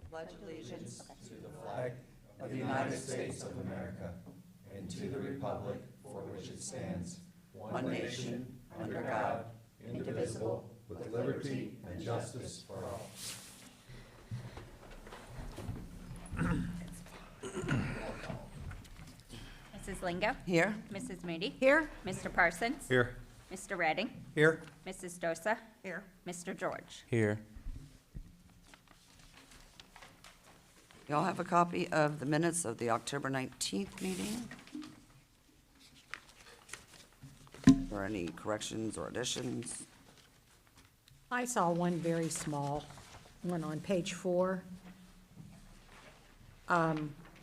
pledge allegiance to the flag of the United States of America and to the republic for which it stands, one nation, under God, indivisible, with liberty and justice for all. Mrs. Lingo? here. Mrs. Moody? Here. Mr. Parsons? Here. Mr. Redding? Here. Mrs. Dosa? Here. Mr. George? Here. Y'all have a copy of the minutes of the October 19th meeting? Or any corrections or additions? I saw one very small one on page 4.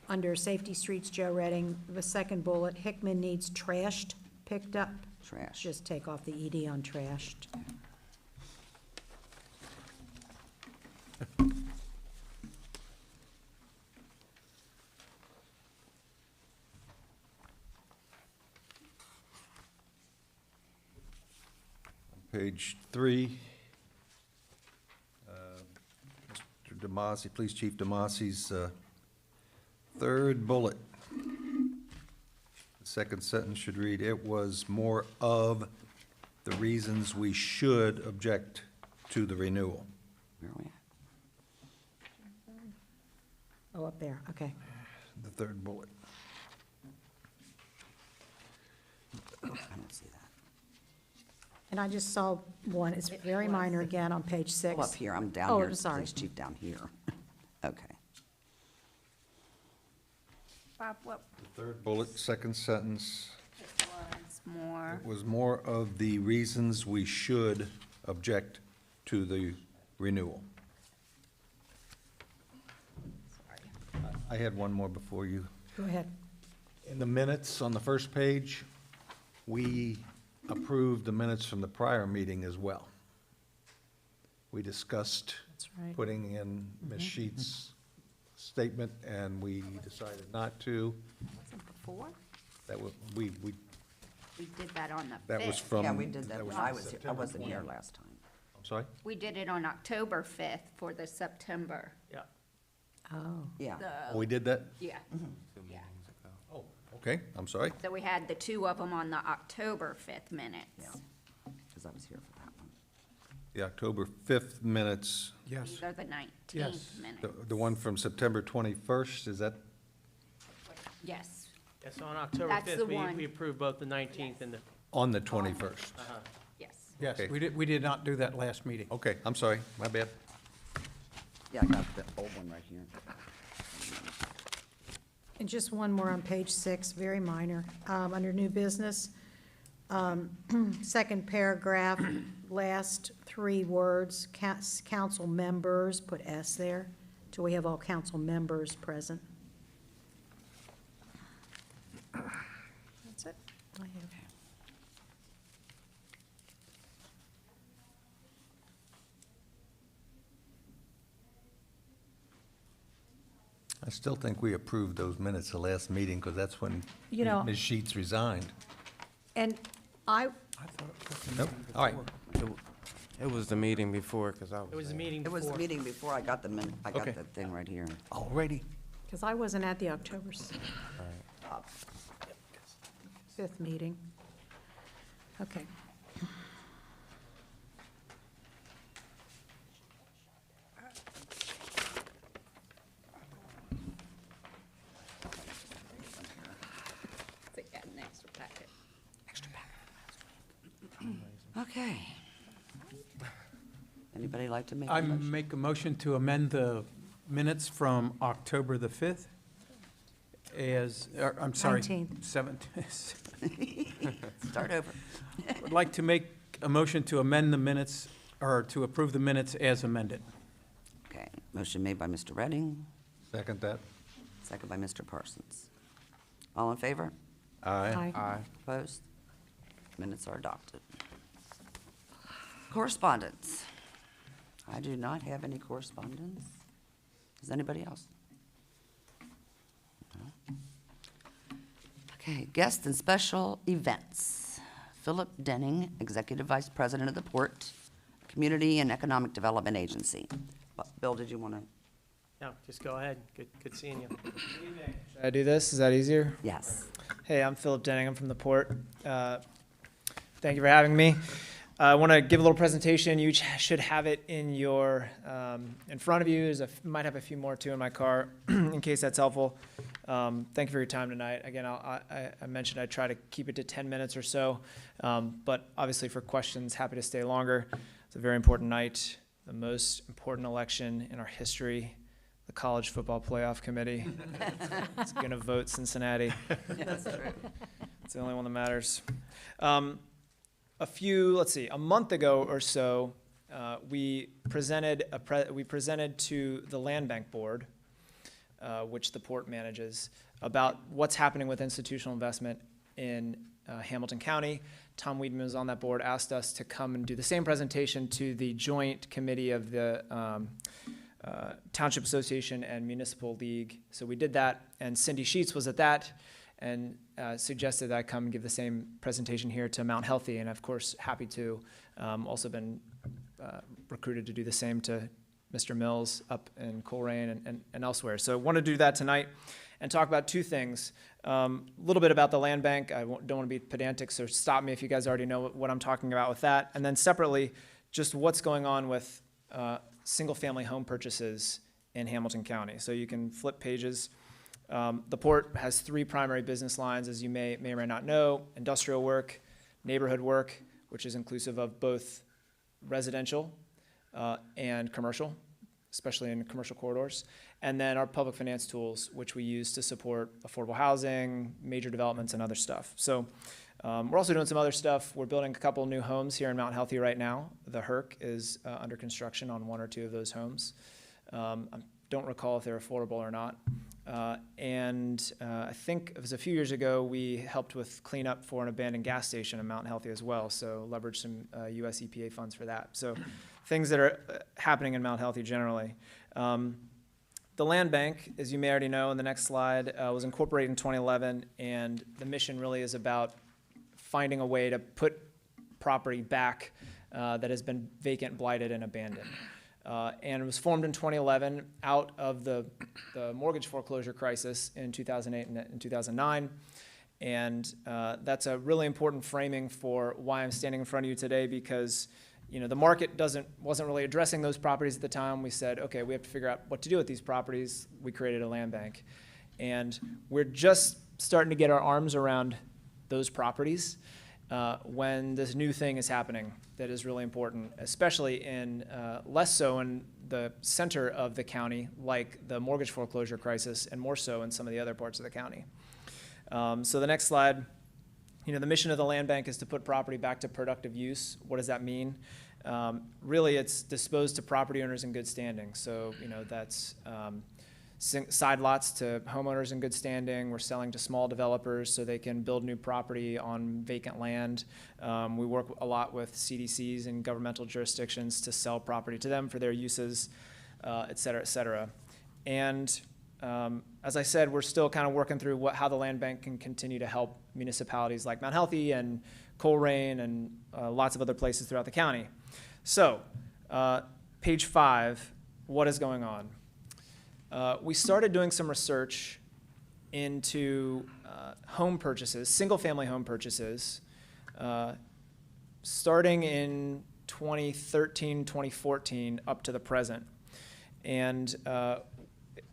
Under Safety Streets, Joe Redding, the second bullet, Hickman needs trashed picked up. Trash. Just take off the ED on trashed. Page 3. Mr. DeMasi, Police Chief DeMasi's third bullet. The second sentence should read, "It was more of the reasons we should object to the renewal." Where are we at? Oh, up there, okay. The third bullet. I don't see that. And I just saw one, it's very minor again on page 6. Oh, up here, I'm down Oh, here. I'm sorry. Police Chief down here. Okay. Bob, what The third bullet, second sentence, was more? "It was more of the reasons we should object to the renewal." I had one more before you. Go ahead. In the minutes on the first page, we approved the minutes from the prior meeting as well. We discussed That's right. putting in Ms. Sheets' statement, and we decided not to. Wasn't before? That was, We did that on the 5th. that was from. Yeah, we did that was when I from was here. I September wasn't here 20. last time. I'm sorry? We did it on October 5th for the September. Oh, Yeah. Oh, we did that? Yeah. Yeah. Oh, okay, I'm sorry. So we had the two of them on the October 5th minutes. Yeah. Because I was here for that one. The October 5th minutes, These are the 19th minutes. the one from September 21st, is that? Yes. Yes, on October That's the 5th, one. we approved both the 19th and the, On the 21st. Yes. Yes, Okay. we did not do that last meeting. Okay, I'm sorry, my bad. Yeah, I got the old one right here. and just one more on page 6, very minor. Under new business, second paragraph, last 3 words, council members, put S there, till we have all council members present. That's it. I have. I still think we approved those minutes the last meeting, because that's when You know- Ms. Sheets resigned. And I, Nope, all right. It was the meeting before, because I was it was the there. meeting It before. was the meeting before I got the I got Okay. the thing right here. Already? because I wasn't at the October 5th meeting. Okay. So you got an extra packet. Okay. Anybody like to make I a motion? make a motion to amend the minutes from October the 5th as, I'm sorry. 19th. 17th. Start over. I'd like to make a motion to amend the minutes, or to approve the minutes as amended. Okay, motion made by Mr. Redding, Second that? second by Mr. Parsons. All in favor? Aye. Aye. Opposed? Minutes are adopted. Correspondence. I do not have any correspondence. Does anybody else? No? Okay, guests and special events. Philip Denning, Executive Vice President of the Port Community and Economic Development Agency. Bill, did you want to No, just go ahead. Good seeing you. Should I do this? Is that easier? Yes. Hey, I'm Philip Denning. I'm from the Port. Thank you for having me. I want to give a little presentation. You should have it in your in front of you. Might have a few more too in my car, in case that's helpful. Thank you for your time tonight. Again, I mentioned I'd try to keep it to 10 minutes or so, but obviously for questions, happy to stay longer. It's a very important night, the most important election in our history. The College Football Playoff Committee. It's going to vote Cincinnati. That's true. It's the only one that matters. A month ago or so, we presented to the Land Bank Board, which the Port manages, about what's happening with institutional investment in Hamilton County. Tom Weedman was on that board, asked us to come and do the same presentation to the joint committee of the Township Association and Municipal League. So we did that, and Cindy Sheets was at that and suggested that I come and give the same presentation here to Mount Healthy, and of course, happy to. Also been recruited to do the same to Mr. Mills up in Coleraine and elsewhere. So I want to do that tonight and talk about two things. A little bit about the land bank. Don't want to be pedantic, so stop me if you guys already know what I'm talking about with that. And then separately, just what's going on with single-family home purchases in Hamilton County. So you can flip pages. The Port has three primary business lines, as you may or may not know: industrial work, neighborhood work, which is inclusive of both residential and commercial, especially in commercial corridors, and then our public finance tools, which we use to support affordable housing, major developments, and other stuff. So we're also doing some other stuff. We're building a couple new homes here in Mount Healthy right now. The HERC is under construction on one or two of those homes. I don't recall if they're affordable or not. I think it was a few years ago we helped with cleanup for an abandoned gas station in Mount Healthy as well, so leveraged some US EPA funds for that. So things that are happening in Mount Healthy generally. The land bank, as you may already know in the next slide, was incorporated in 2011, and the mission really is about finding a way to put property back that has been vacant, blighted, and abandoned. And it was formed in 2011 out of the mortgage foreclosure crisis in 2008 and 2009. And that's a really important framing for why I'm standing in front of you today, because the market wasn't really addressing those properties at the time. We said, okay, we have to figure out what to do with these properties. We created a land bank. And we're just starting to get our arms around those properties when this new thing is happening that is really important, especially in less so in the center of the county, like the mortgage foreclosure crisis, and more so in some of the other parts of the county. So the next slide, the mission of the land bank is to put property back to productive use. What does that mean? Really, it's disposed to property owners in good standing. So, that's side lots to homeowners in good standing. We're selling to small developers so they can build new property on vacant land. We work a lot with CDCs and governmental jurisdictions to sell property to them for their uses, et cetera, et cetera. And as I said, we're still kind of working through how the land bank can continue to help municipalities like Mount Healthy and Coleraine and lots of other places throughout the county. So, page 5, what is going on? We started doing some research into home purchases, single-family home purchases, starting in 2013, 2014, up to the present. And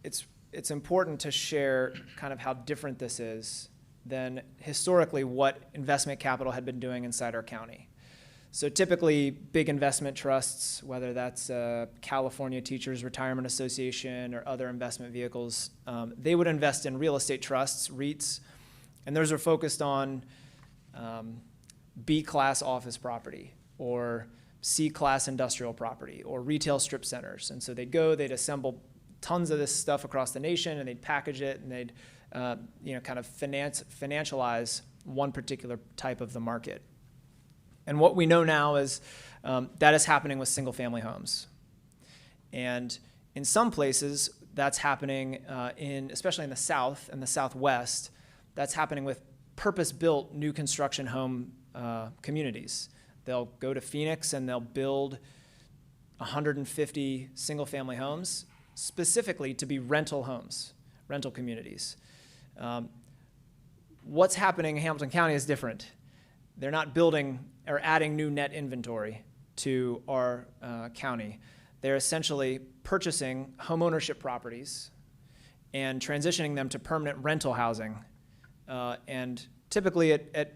it's important to share kind of how different this is than historically what investment capital had been doing inside our county. So typically, big investment trusts, whether that's California Teachers Retirement Association or other investment vehicles, they would invest in real estate trusts, REITs, and those are focused on B-class office property or C-class industrial property or retail strip centers. And so they'd assemble tons of this stuff across the nation, and they'd package it, and they'd kind of financialize one particular type of the market. And what we know now is that is happening with single-family homes. And in some places, that's happening especially in the South and the Southwest, that's happening with purpose-built new construction home communities. They'll go to Phoenix and they'll build 150 single-family homes, specifically to be rental homes, rental communities. What's happening in Hamilton County is different. They're not building or adding new net inventory to our county. They're essentially purchasing homeownership properties and transitioning them to permanent rental housing, and typically at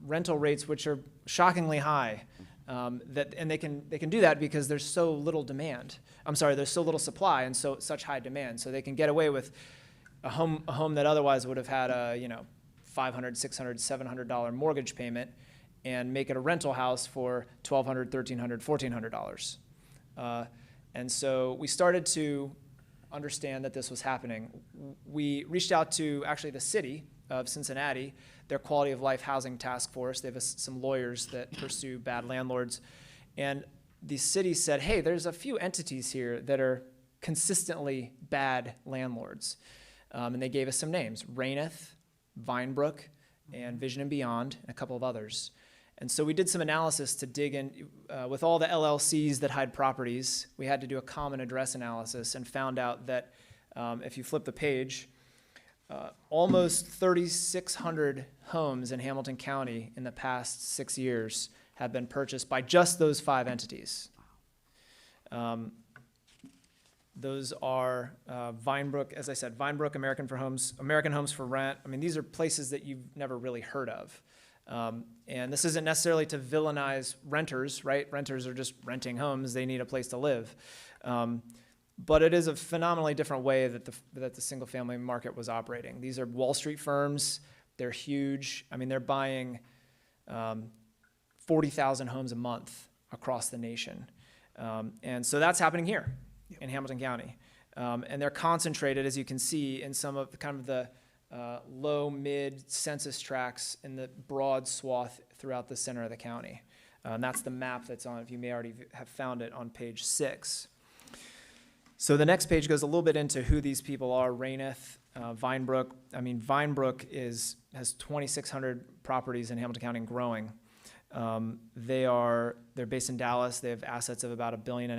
rental rates which are shockingly high. And they can do that because there's so little demand. There's so little supply and such high demand. So they can get away with a home that otherwise would have had a $500, $600, $700 mortgage payment, and make it a rental house for $1,200, $1,300, $1,400. And so we started to understand that this was happening. We reached out to actually the city of Cincinnati, their quality of life housing task force. They have some lawyers that pursue bad landlords. And the city said, hey, there's a few entities here that are consistently bad landlords. And they gave us some names: Raineth, Vinebrook, and Vision and Beyond, and a couple of others. And so we did some analysis to dig in with all the LLCs that hide properties. We had to do a common address analysis and found out that if you flip the page, almost 3,600 homes in Hamilton County in the past 6 years have been purchased by just those 5 entities. Those are Vinebrook, as I said, Vinebrook, American Homes for Rent. I mean, these are places that you've never really heard of. And this isn't necessarily to villainize renters, right? Renters are just renting homes. They need a place to live. But it is a phenomenally different way that the single-family market was operating. These are Wall Street firms. They're huge. I mean, they're buying 40,000 homes a month across the nation. And so that's happening here in Hamilton County. And they're concentrated, as you can see, in some of the low, mid census tracts in the broad swath throughout the center of the county. And that's the map that's on, if you may already have found it, on page 6. So the next page goes a little bit into who these people are. Raineth, Vinebrook. I mean, Vinebrook has 2,600 properties in Hamilton County and growing. They're based in Dallas. They have assets of about $1.5 billion.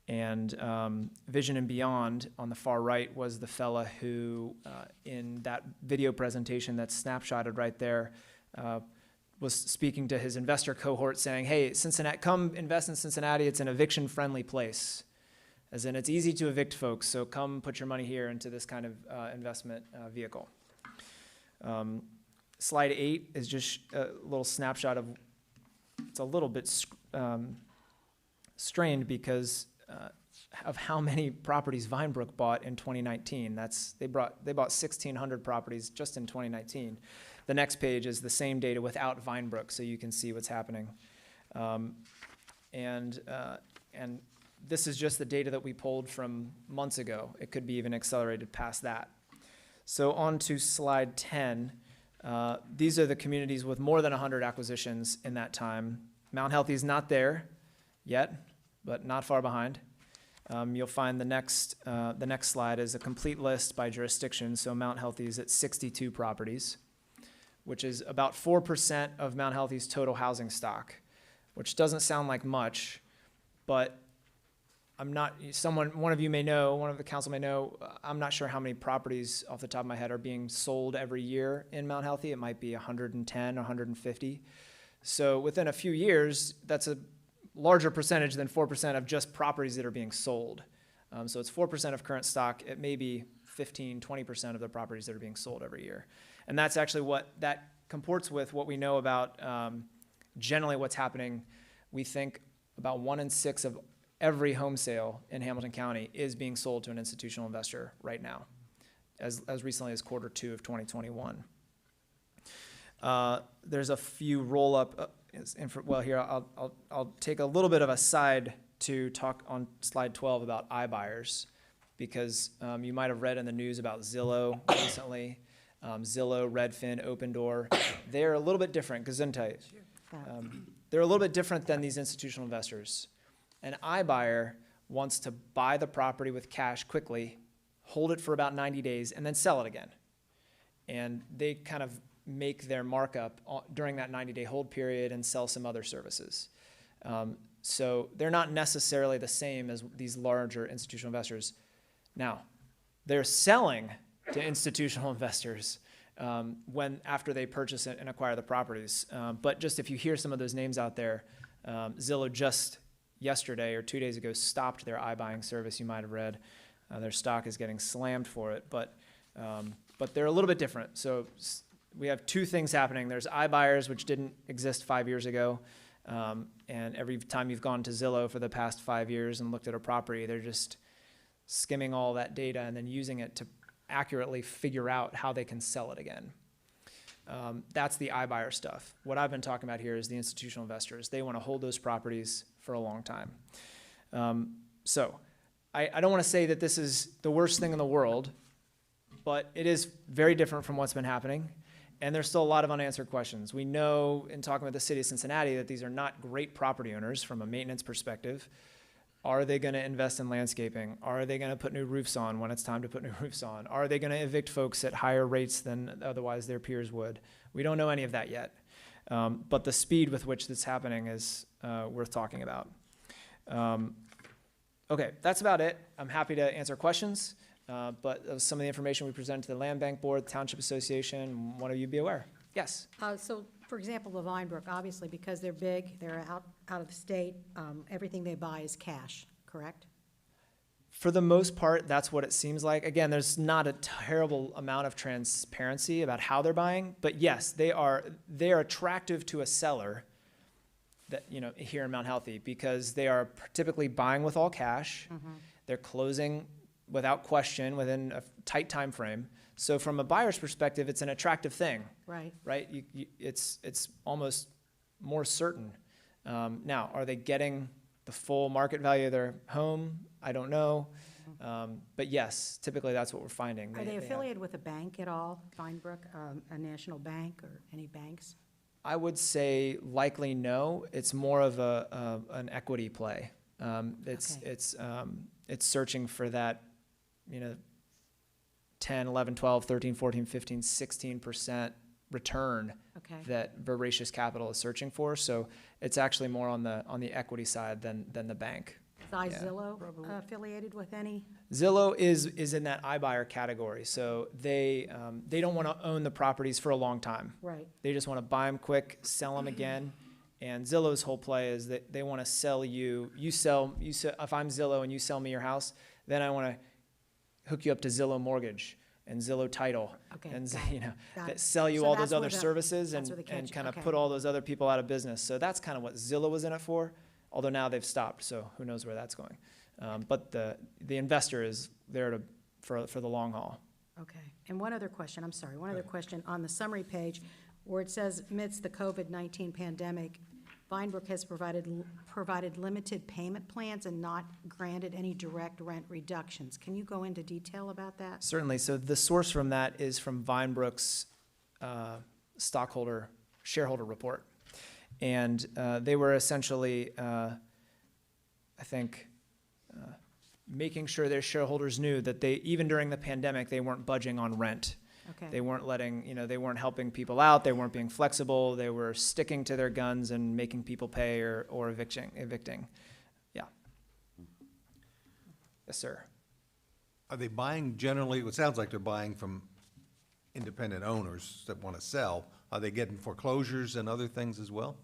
And Vision and Beyond on the far right was the fella who, in that video presentation that's snapshotted right there, was speaking to his investor cohort saying, hey, Cincinnati, come invest in Cincinnati. It's an eviction-friendly place. As in, it's easy to evict folks, so come put your money here into this kind of investment vehicle. Slide 8 is just a little snapshot of, it's a little bit strained because of how many properties Vinebrook bought in 2019. They bought 1,600 properties just in 2019. The next page is the same data without Vinebrook, so you can see what's happening. And this is just the data that we pulled from months ago. It could be even accelerated past that. So on to slide 10. These are the communities with more than 100 acquisitions in that time. Mount Healthy is not there yet, but not far behind. You'll find the next slide is a complete list by jurisdiction. So Mount Healthy is at 62 properties, which is about 4% of Mount Healthy's total housing stock, which doesn't sound like much, but one of you may know, one of the council may know, I'm not sure how many properties off the top of my head are being sold every year in Mount Healthy. It might be 110, 150. So within a few years, that's a larger percentage than 4% of just properties that are being sold. So it's 4% of current stock. It may be 15, 20% of the properties that are being sold every year. And that's actually that comports with what we know about generally what's happening. We think about 1 in 6 of every home sale in Hamilton County is being sold to an institutional investor right now, as recently as Q2 of 2021. There's a few roll-up. Here I'll take a little bit of a side to talk on slide 12 about iBuyers, because you might have read in the news about Zillow recently. Zillow, Redfin, Opendoor. They're a little bit different. Gesundheit. They're a little bit different than these institutional investors. An iBuyer wants to buy the property with cash quickly, hold it for about 90 days, and then sell it again. And they kind of make their markup during that 90-day hold period and sell some other services. So they're not necessarily the same as these larger institutional investors. Now, they're selling to institutional investors after they purchase it and acquire the properties. But just if you hear some of those names out there, Zillow just yesterday or 2 days ago stopped their iBuying service. You might have read their stock is getting slammed for it, but they're a little bit different. So we have two things happening. There's iBuyers, which didn't exist 5 years ago. And every time you've gone to Zillow for the past 5 years and looked at a property, they're just skimming all that data and then using it to accurately figure out how they can sell it again. That's the iBuyer stuff. What I've been talking about here is the institutional investors. They want to hold those properties for a long time. So I don't want to say that this is the worst thing in the world, but it is very different from what's been happening. And there's still a lot of unanswered questions. We know in talking with the city of Cincinnati that these are not great property owners from a maintenance perspective. Are they going to invest in landscaping? Are they going to put new roofs on when it's time to put new roofs on? Are they going to evict folks at higher rates than otherwise their peers would? We don't know any of that yet. But the speed with which this is happening is worth talking about. Okay, that's about it. I'm happy to answer questions. But some of the information we presented to the Land Bank Board, Township Association, one of you be aware. Yes? So, for example, the Vinebrook, obviously, because they're big, they're out of the state, everything they buy is cash, correct? For the most part, that's what it seems like. Again, there's not a terrible amount of transparency about how they're buying, but yes, they are attractive to a seller that, here in Mount Healthy, because they are typically buying with all cash. Mm-hmm. They're closing without question within a tight time frame. So from a buyer's perspective, it's an attractive thing. Right. Right? It's almost more certain. Now, are they getting the full market value of their home? I don't know. But yes, typically that's what we're finding. Are they affiliated with a bank at all, Vinebrook, a national bank or any banks? I would say likely no. It's more of an equity play. It's searching for that, 10, 11, 12, 13, 14, 15, 16% return that voracious capital is searching for. So it's actually more on the equity side than the bank. Is Zillow affiliated with any? Zillow is in that iBuyer category. So they don't want to own the properties for a long time. Right. They just want to buy them quick, sell them again. And Zillow's whole play is that they want to sell you. You sell. If I'm Zillow and you sell me your house, then I want to hook you up to Zillow Mortgage and Zillow Title, and that sell you all those other services and kind of put all those other people out of business. So that's kind of what Zillow was in it for. Although now they've stopped, so who knows where that's going. But the investor is there for the long haul. Okay. And one other question. I'm sorry. One other question on the summary page, where it says amidst the COVID-19 pandemic, Vinebrook has provided limited payment plans and not granted any direct rent reductions. Can you go into detail about that? Certainly. So the source from that is from Vinebrook's shareholder report. And they were essentially, making sure their shareholders knew that even during the pandemic, they weren't budging on rent. Okay. They weren't they weren't helping people out. They weren't being flexible. They were sticking to their guns and making people pay or evicting. Yeah. Yes, sir. Are they buying generally, it sounds like they're buying from independent owners that want to sell. Are they getting foreclosures and other things as well?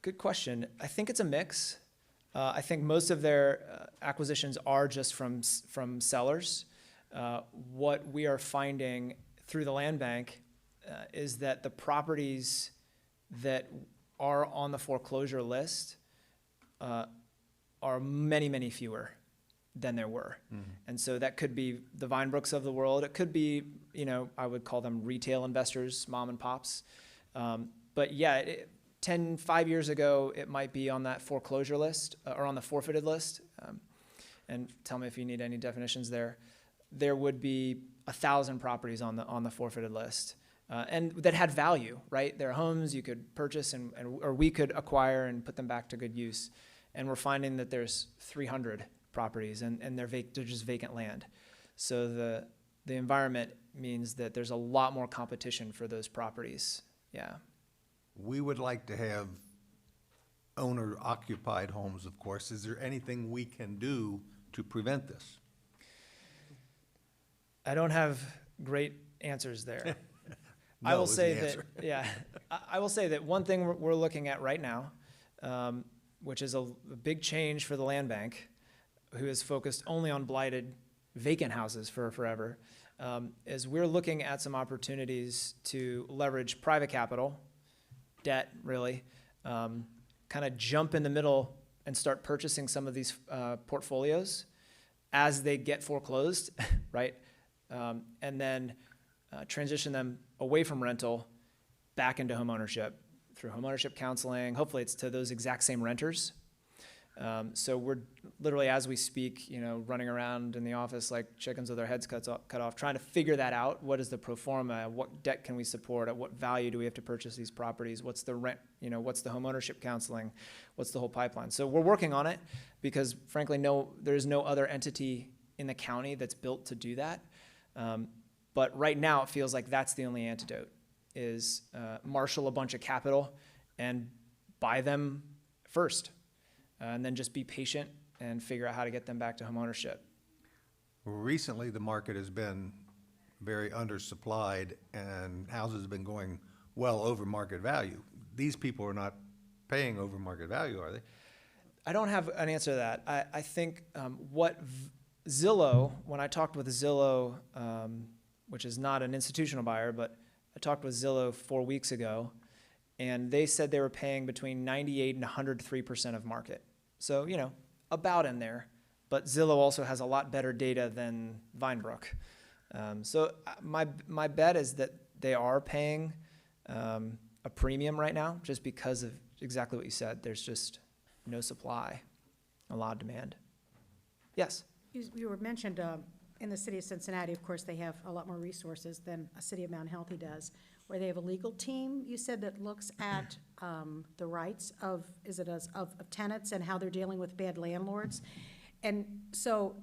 Good question. I think it's a mix. I think most of their acquisitions are just from sellers. What we are finding through the land bank is that the properties that are on the foreclosure list are many, many fewer than there were. Mm-hmm. And so that could be the Vinebrooks of the world. It could be, I would call them retail investors, mom and pops. But yeah, 5 years ago, it might be on that foreclosure list or on the forfeited list. And tell me if you need any definitions there. There would be 1,000 properties on the forfeited list, and that had value, right? They're homes you could purchase or we could acquire and put them back to good use. And we're finding that there's 300 properties, and they're just vacant land. So the environment means that there's a lot more competition for those properties. Yeah. We would like to have owner-occupied homes, of course. Is there anything we can do to prevent this? I don't have great answers there. I No will is the say that, answer. yeah, I will say that one thing we're looking at right now, which is a big change for the land bank, who is focused only on blighted vacant houses for forever, is we're looking at some opportunities to leverage private capital, debt really, kind of jump in the middle and start purchasing some of these portfolios as they get foreclosed, right? And then transition them away from rental back into homeownership through homeownership counseling. Hopefully it's to those exact same renters. So we're literally, as we speak, running around in the office like chickens with their heads cut off, trying to figure that out. What is the pro forma? What debt can we support? At what value do we have to purchase these properties? What's the rent? What's the homeownership counseling? What's the whole pipeline? So we're working on it because, frankly, there's no other entity in the county that's built to do that. But right now, it feels like that's the only antidote, is marshal a bunch of capital and buy them first. And then just be patient and figure out how to get them back to homeownership. Recently, the market has been very undersupplied and houses have been going well over market value. These people are not paying over market value, are they? I don't have an answer to that. I think what Zillow, when I talked with Zillow, which is not an institutional buyer, but I talked with Zillow 4 weeks ago, and they said they were paying between 98 and 103% of market. So, about in there. But Zillow also has a lot better data than Vinebrook. So my bet is that they are paying a premium right now just because of exactly what you said. There's just no supply, a lot of demand. Yes? You were mentioned in the city of Cincinnati, of course, they have a lot more resources than a city of Mount Healthy does, where they have a legal team, you said, that looks at the rights of tenants and how they're dealing with bad landlords. And so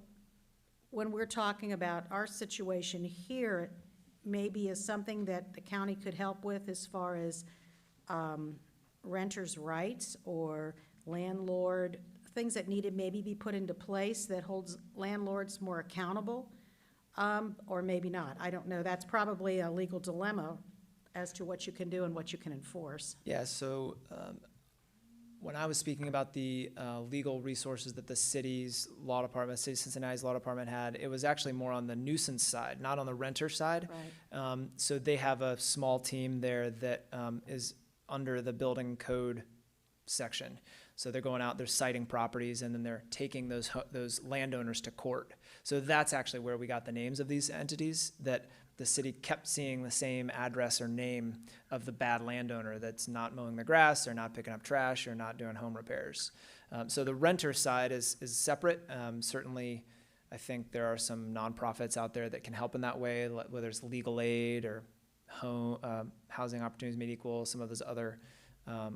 when we're talking about our situation here, maybe is something that the county could help with as far as renters' rights or landlord, things that need to maybe be put into place that holds landlords more accountable, or maybe not. I don't know. That's probably a legal dilemma as to what you can do and what you can enforce. Yeah, so when I was speaking about the legal resources that the city's law department, city of Cincinnati's law department had, it was actually more on the nuisance side, not on the renter side. Right. So they have a small team there that is under the building code section. So they're going out, they're citing properties, and then they're taking those landowners to court. So that's actually where we got the names of these entities, that the city kept seeing the same address or name of the bad landowner that's not mowing the grass or not picking up trash or not doing home repairs. So the renter side is separate. Certainly, I think there are some nonprofits out there that can help in that way, whether it's legal aid or housing opportunities made equal, some of those other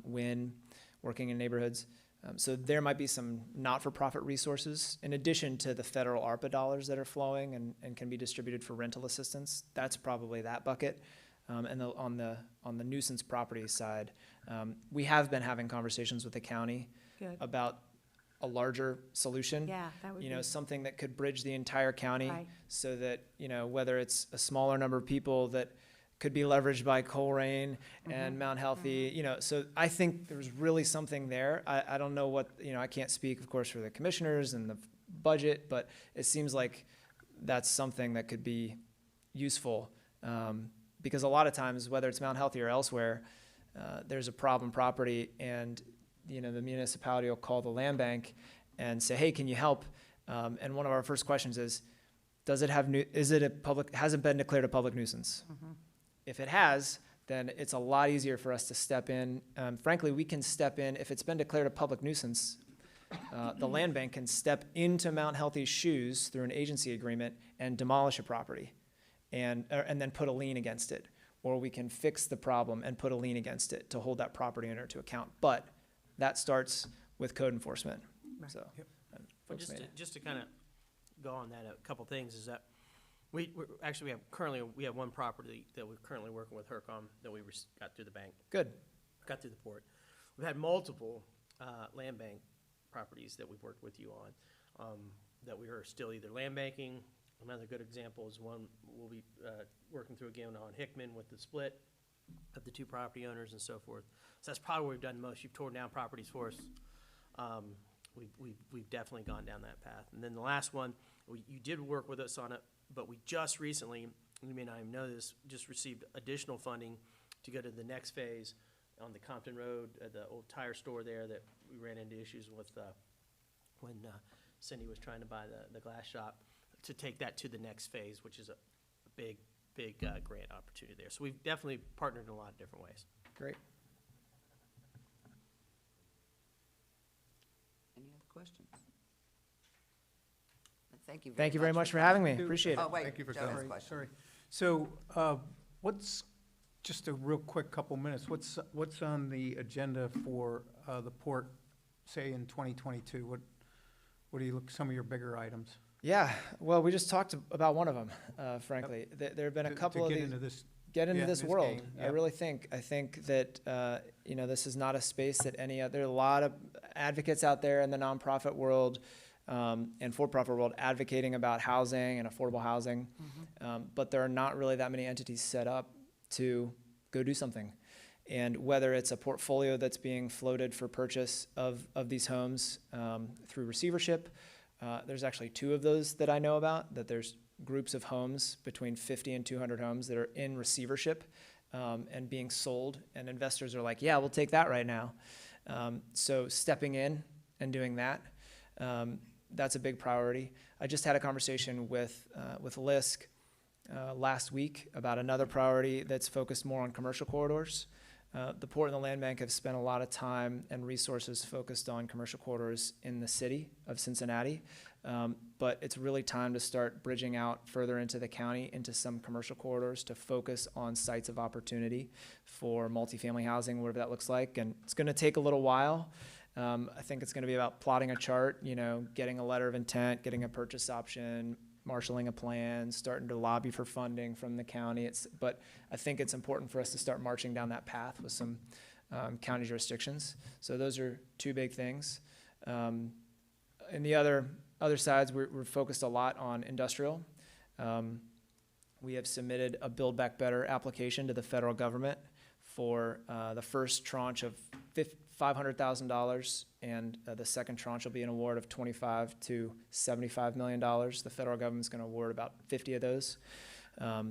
WIN, working in neighborhoods. So there might be some not-for-profit resources in addition to the federal ARPA dollars that are flowing and can be distributed for rental assistance. That's probably that bucket. And on the nuisance property side, we have been having conversations with the county Good. about a larger solution. Yeah, that would be. Something that could bridge the entire county, Right. so that, whether it's a smaller number of people that could be leveraged by Colerain and Mount Healthy, so I think there's really something there. I don't know what, I can't speak, of course, for the commissioners and the budget, but it seems like that's something that could be useful. Because a lot of times, whether it's Mount Healthy or elsewhere, there's a problem property, and, the municipality will call the land bank and say, hey, can you help? And one of our first questions is, has it been declared a public nuisance? If it has, then it's a lot easier for us to step in. Frankly, we can step in if it's been declared a public nuisance. The land bank can step into Mount Healthy's shoes through an agency agreement and demolish a property, and then put a lien against it. Or we can fix the problem and put a lien against it to hold that property owner to account. But that starts with code enforcement. Right. So, But just to kind of go on that, a couple things is that we have one property that we're currently working with HERCOM that we got through the bank, good. got through the port. We've had multiple land bank properties that we've worked with you on, that we are still either land banking. Another good example is one we'll be working through again on Hickman with the split of the two property owners and so forth. So that's probably where we've done the most. You've torn down properties for us. We've definitely gone down that path. And then the last one, you did work with us on it, but we just recently, you may not even know this, just received additional funding to go to the next phase on the Compton Road, the old tire store there that we ran into issues with when Cindy was trying to buy the glass shop, to take that to the next phase, which is a big grant opportunity there. So we've definitely partnered in a lot of different ways. Great. Any other questions? Thank you. Thank you very much for having me. Appreciate it. Oh, wait, Thank you for Joe has a coming. question. Sorry. So, what's, just a real quick couple minutes, what's on the agenda for the port, say in 2022? What do you look, some of your bigger items? Yeah, well, we just talked about one of them, frankly. There have been a couple of To these. get into this This world. game, I yep. really think. I think that this is not a space that any other. There are a lot of advocates out there in the nonprofit world and for-profit world advocating about housing and affordable housing, but there are not really that many entities set up to go do something. And whether it's a portfolio that's being floated for purchase of these homes through receivership. There's actually 2 of those that I know about, that there's groups of homes between 50 and 200 homes that are in receivership and being sold, and investors are like, yeah, we'll take that right now. So stepping in and doing that, that's a big priority. I just had a conversation with LISC last week about another priority that's focused more on commercial corridors. The Port and the Land Bank have spent a lot of time and resources focused on commercial corridors in the city of Cincinnati, but it's really time to start bridging out further into the county into some commercial corridors to focus on sites of opportunity for multifamily housing, whatever that looks like. And it's going to take a little while. I think it's going to be about plotting a chart, getting a letter of intent, getting a purchase option, marshaling a plan, starting to lobby for funding from the county. But I think it's important for us to start marching down that path with some county jurisdictions. So those are 2 big things. And the other sides, we're focused a lot on industrial. We have submitted a Build Back Better application to the federal government for the first tranche of $500,000, and the second tranche will be an award of $25 to $75 million. The federal government's going to award about 50 of those.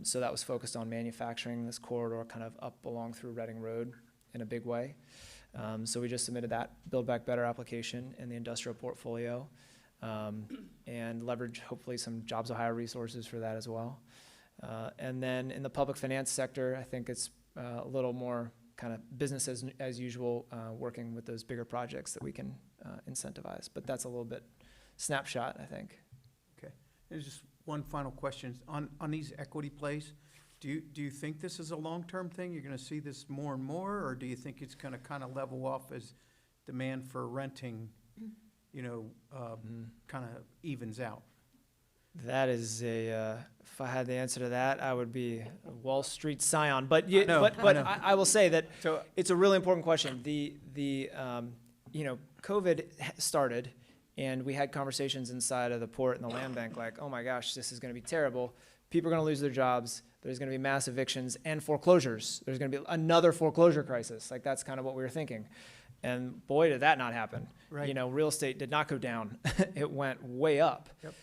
So that was focused on manufacturing this corridor kind of up along through Reading Road in a big way. So we just submitted that Build Back Better application in the industrial portfolio, and leverage hopefully some Jobs Ohio resources for that as well. And then in the public finance sector, I think it's a little more kind of business as usual, working with those bigger projects that we can incentivize. But that's a little bit snapshot, I think. Okay. There's just one final question. On these equity plays, do you think this is a long-term thing? You're going to see this more and more, or do you think it's going to kind of level off as demand for renting, kind of evens out? That is if I had the answer to that, I would be a Wall Street scion. But I know. I will say that So it's a really important question. COVID started, and we had conversations inside of the port and the land bank like, oh my gosh, this is going to be terrible. People are going to lose their jobs. There's going to be mass evictions and foreclosures. There's going to be another foreclosure crisis. Like, that's kind of what we were thinking. And boy, did that not happen. Right. Real estate did not go down. It went way up. Yep.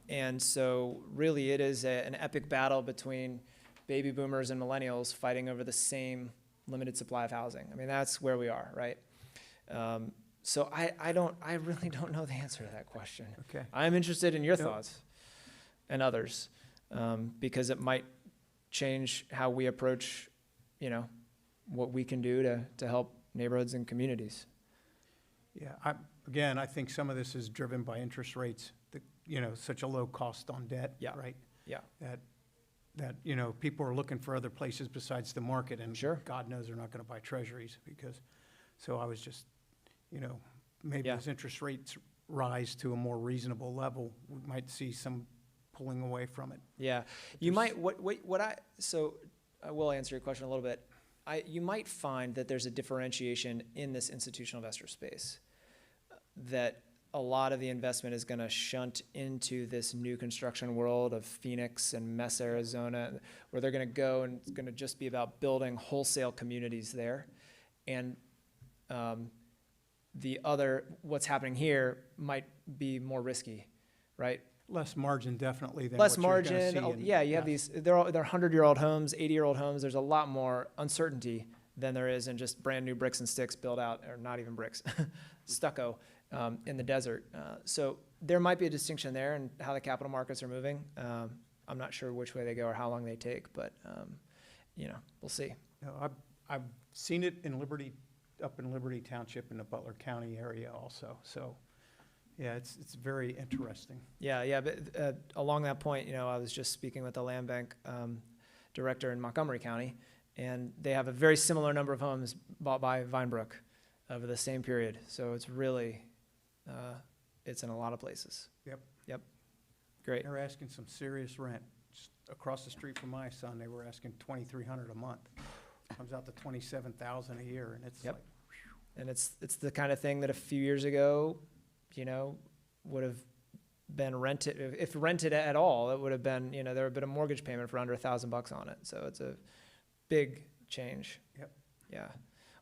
And so really it is an epic battle between baby boomers and millennials fighting over the same limited supply of housing. I mean, that's where we are, right? So I really don't know the answer to that question. Okay. I'm interested in your No. thoughts and others, because it might change how we approach, what we can do to help neighborhoods and communities. Yeah, I think some of this is driven by interest rates, such a low cost on debt, Yeah. right? Yeah. That people are looking for other places besides the market, and Sure. God knows they're not going to buy treasuries so I was just, maybe Yeah. as interest rates rise to a more reasonable level, we might see some pulling away from it. Yeah, you might, so I will answer your question a little bit. you might find that there's a differentiation in this institutional investor space, that a lot of the investment is going to shunt into this new construction world of Phoenix and Mesa, Arizona, where they're going to go and it's going to just be about building wholesale communities there. And what's happening here might be more risky, right? Less margin definitely than Less what you're gonna margin, see in- yeah, you have these, they're 100-year-old homes, 80-year-old homes, there's a lot more uncertainty than there is in just brand new bricks and sticks built out, or not even bricks, stucco, in the desert. So there might be a distinction there in how the capital markets are moving. I'm not sure which way they go or how long they take, but, we'll see. You know, I've seen it in Liberty, up in Liberty Township in the Butler County area also, so, yeah, it's very interesting. Yeah, but along that point, I was just speaking with the land bank director in Montgomery County, and they have a very similar number of homes bought by Vinebrook over the same period. So it's really, it's in a lot of places. Yep. Great. They're asking some serious rent. Just across the street from my son, they were asking $2,300 a month. Comes out to $27,000 a year, and it's Yep. like, And it's the kind of thing that a few years ago, would have been rented, if rented at all, it would have been, there would have been a mortgage payment for under $1,000 on it. So it's a big change. Yep. Yeah.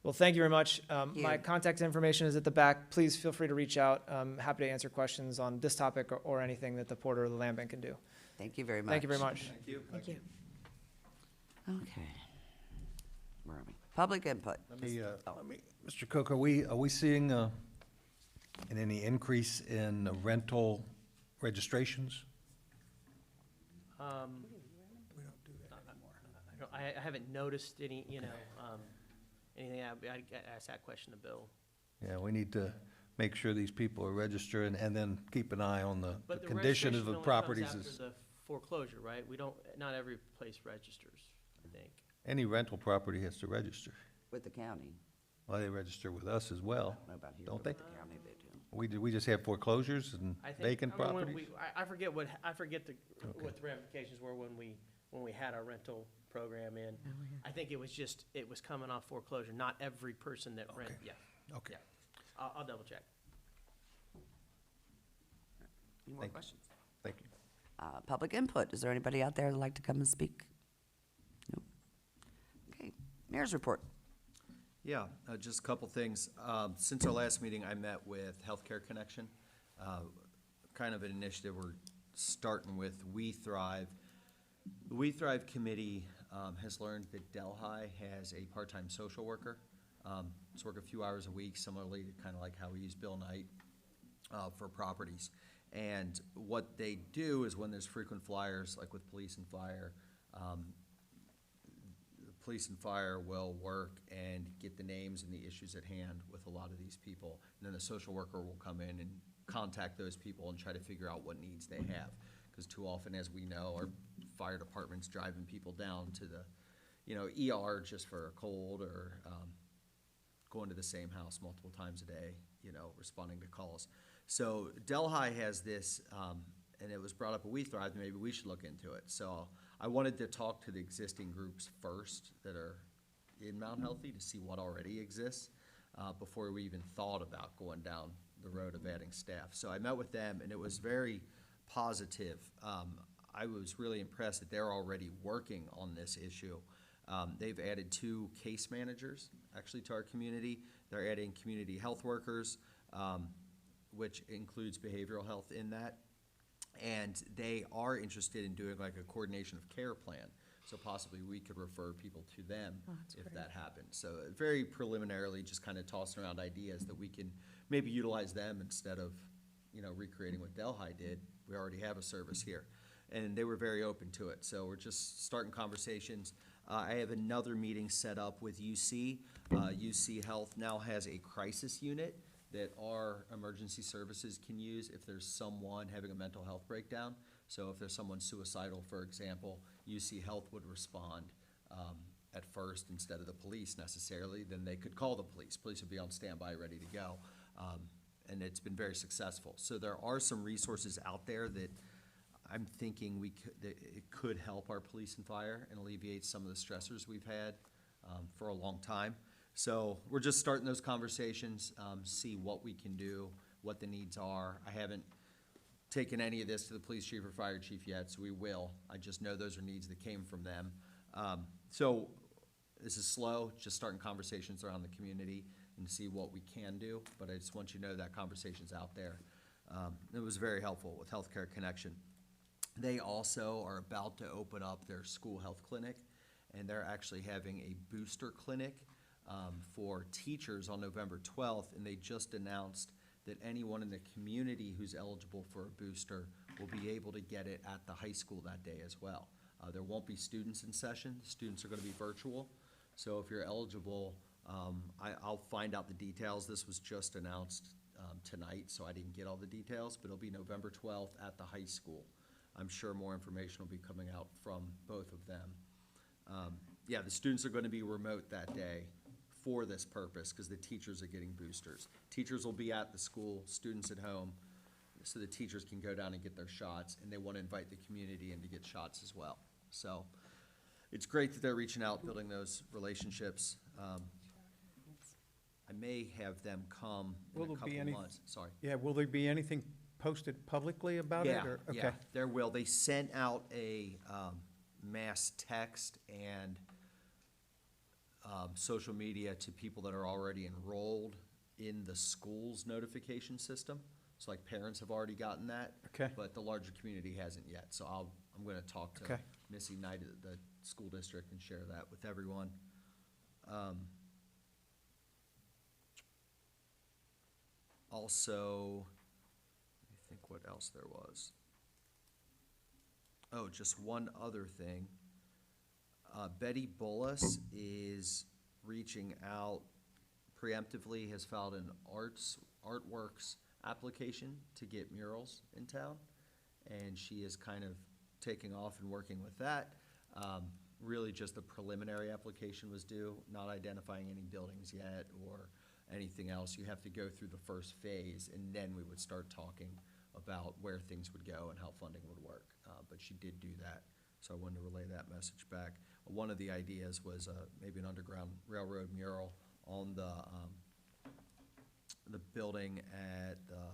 Well, thank you very much. you. My contact information is at the back. Please feel free to reach out. I'm happy to answer questions on this topic or anything that the Porter or the Land Bank can do. Thank you very much. Thank you very much. Thank you. Okay. Where are we? Public input. Mr. Cook, are we seeing any increase in rental registrations? I haven't noticed any, anything. I asked that question to Bill. Yeah, we need to make sure these people are registered and then keep an eye on the But the condition of registration the only comes properties. after the foreclosure, right? Not every place registers, I think. Any rental property has to register. With the county. Well, they register with us as well, I don't know about here, don't but they? with the county they do. We just have foreclosures and I think, vacant I mean, when properties? I forget what the ramifications were when we had our rental program in. I think it was coming off foreclosure, not every person that rent, Okay. yeah. Okay. Yeah. I'll double check. Any more Thank you. questions? Thank you. Public input. Is there anybody out there that'd like to come and speak? Nope. Okay. Mayor's report. Yeah, just a couple things. Since our last meeting, I met with Healthcare Connection, kind of an initiative we're starting with We Thrive. The We Thrive Committee has learned that Delhi has a part-time social worker. It's work a few hours a week, similarly to kind of like how we use Bill Knight for properties. And what they do is when there's frequent flyers, like with police and fire, police and fire will work and get the names and the issues at hand with a lot of these people. And then the social worker will come in and contact those people and try to figure out what needs they have. Because too often, as we know, our fire department's driving people down to the, ER just for a cold or going to the same house multiple times a day, responding to calls. So Delhi has this, and it was brought up at We Thrive, maybe we should look into it. So I wanted to talk to the existing groups first that are in Mount Healthy to see what already exists before we even thought about going down the road of adding staff. So I met with them, and it was very positive. I was really impressed that they're already working on this issue. They've added 2 case managers, actually, to our community. They're adding community health workers, which includes behavioral health in that. And they are interested in doing like a coordination of care plan. So possibly we could refer people to them if that happens. So very preliminarily, just kind of tossing around ideas that we can maybe utilize them instead of, recreating what Delhi did. We already have a service here. And they were very open to it. So we're just starting conversations. I have another meeting set up with UC. UC Health now has a crisis unit that our emergency services can use if there's someone having a mental health breakdown. So if there's someone suicidal, for example, UC Health would respond at first instead of the police necessarily. Then they could call the police. Police would be on standby, ready to go. And it's been very successful. So there are some resources out there that I'm thinking that it could help our police and fire and alleviate some of the stressors we've had for a long time. So we're just starting those conversations, see what we can do, what the needs are. I haven't taken any of this to the police chief or fire chief yet, so we will. I just know those are needs that came from them. So this is slow, just starting conversations around the community and see what we can do, but I just want you to know that conversation's out there. It was very helpful with Healthcare Connection. They also are about to open up their school health clinic, and they're actually having a booster clinic for teachers on November 12th, and they just announced that anyone in the community who's eligible for a booster will be able to get it at the high school that day as well. There won't be students in session. Students are going to be virtual. So if you're eligible, I'll find out the details. This was just announced tonight, so I didn't get all the details, but it'll be November 12th at the high school. I'm sure more information will be coming out from both of them. Yeah, the students are going to be remote that day for this purpose because the teachers are getting boosters. Teachers will be at the school, students at home, so the teachers can go down and get their shots, and they want to invite the community in to get shots as well. So it's great that they're reaching out, building those relationships. I may have them come in Will a there be couple any- months, sorry. Yeah, will there be anything posted publicly about it? Yeah, or- yeah, Okay. there will. They sent out a mass text and social media to people that are already enrolled in the school's notification system. So like parents have already gotten that. Okay. But the larger community hasn't yet. So I'm gonna talk to Okay. Missy Knight at the school district and share that with everyone. Also, let me think what else there was. Oh, just one other thing. Betty Bullis is reaching out preemptively, has filed an artworks application to get murals in town. And she is kind of taking off and working with that. Really just the preliminary application was due, not identifying any buildings yet or anything else. You have to go through the first phase, and then we would start talking about where things would go and how funding would work. But she did do that, so I wanted to relay that message back. One of the ideas was maybe an underground railroad mural on the building at the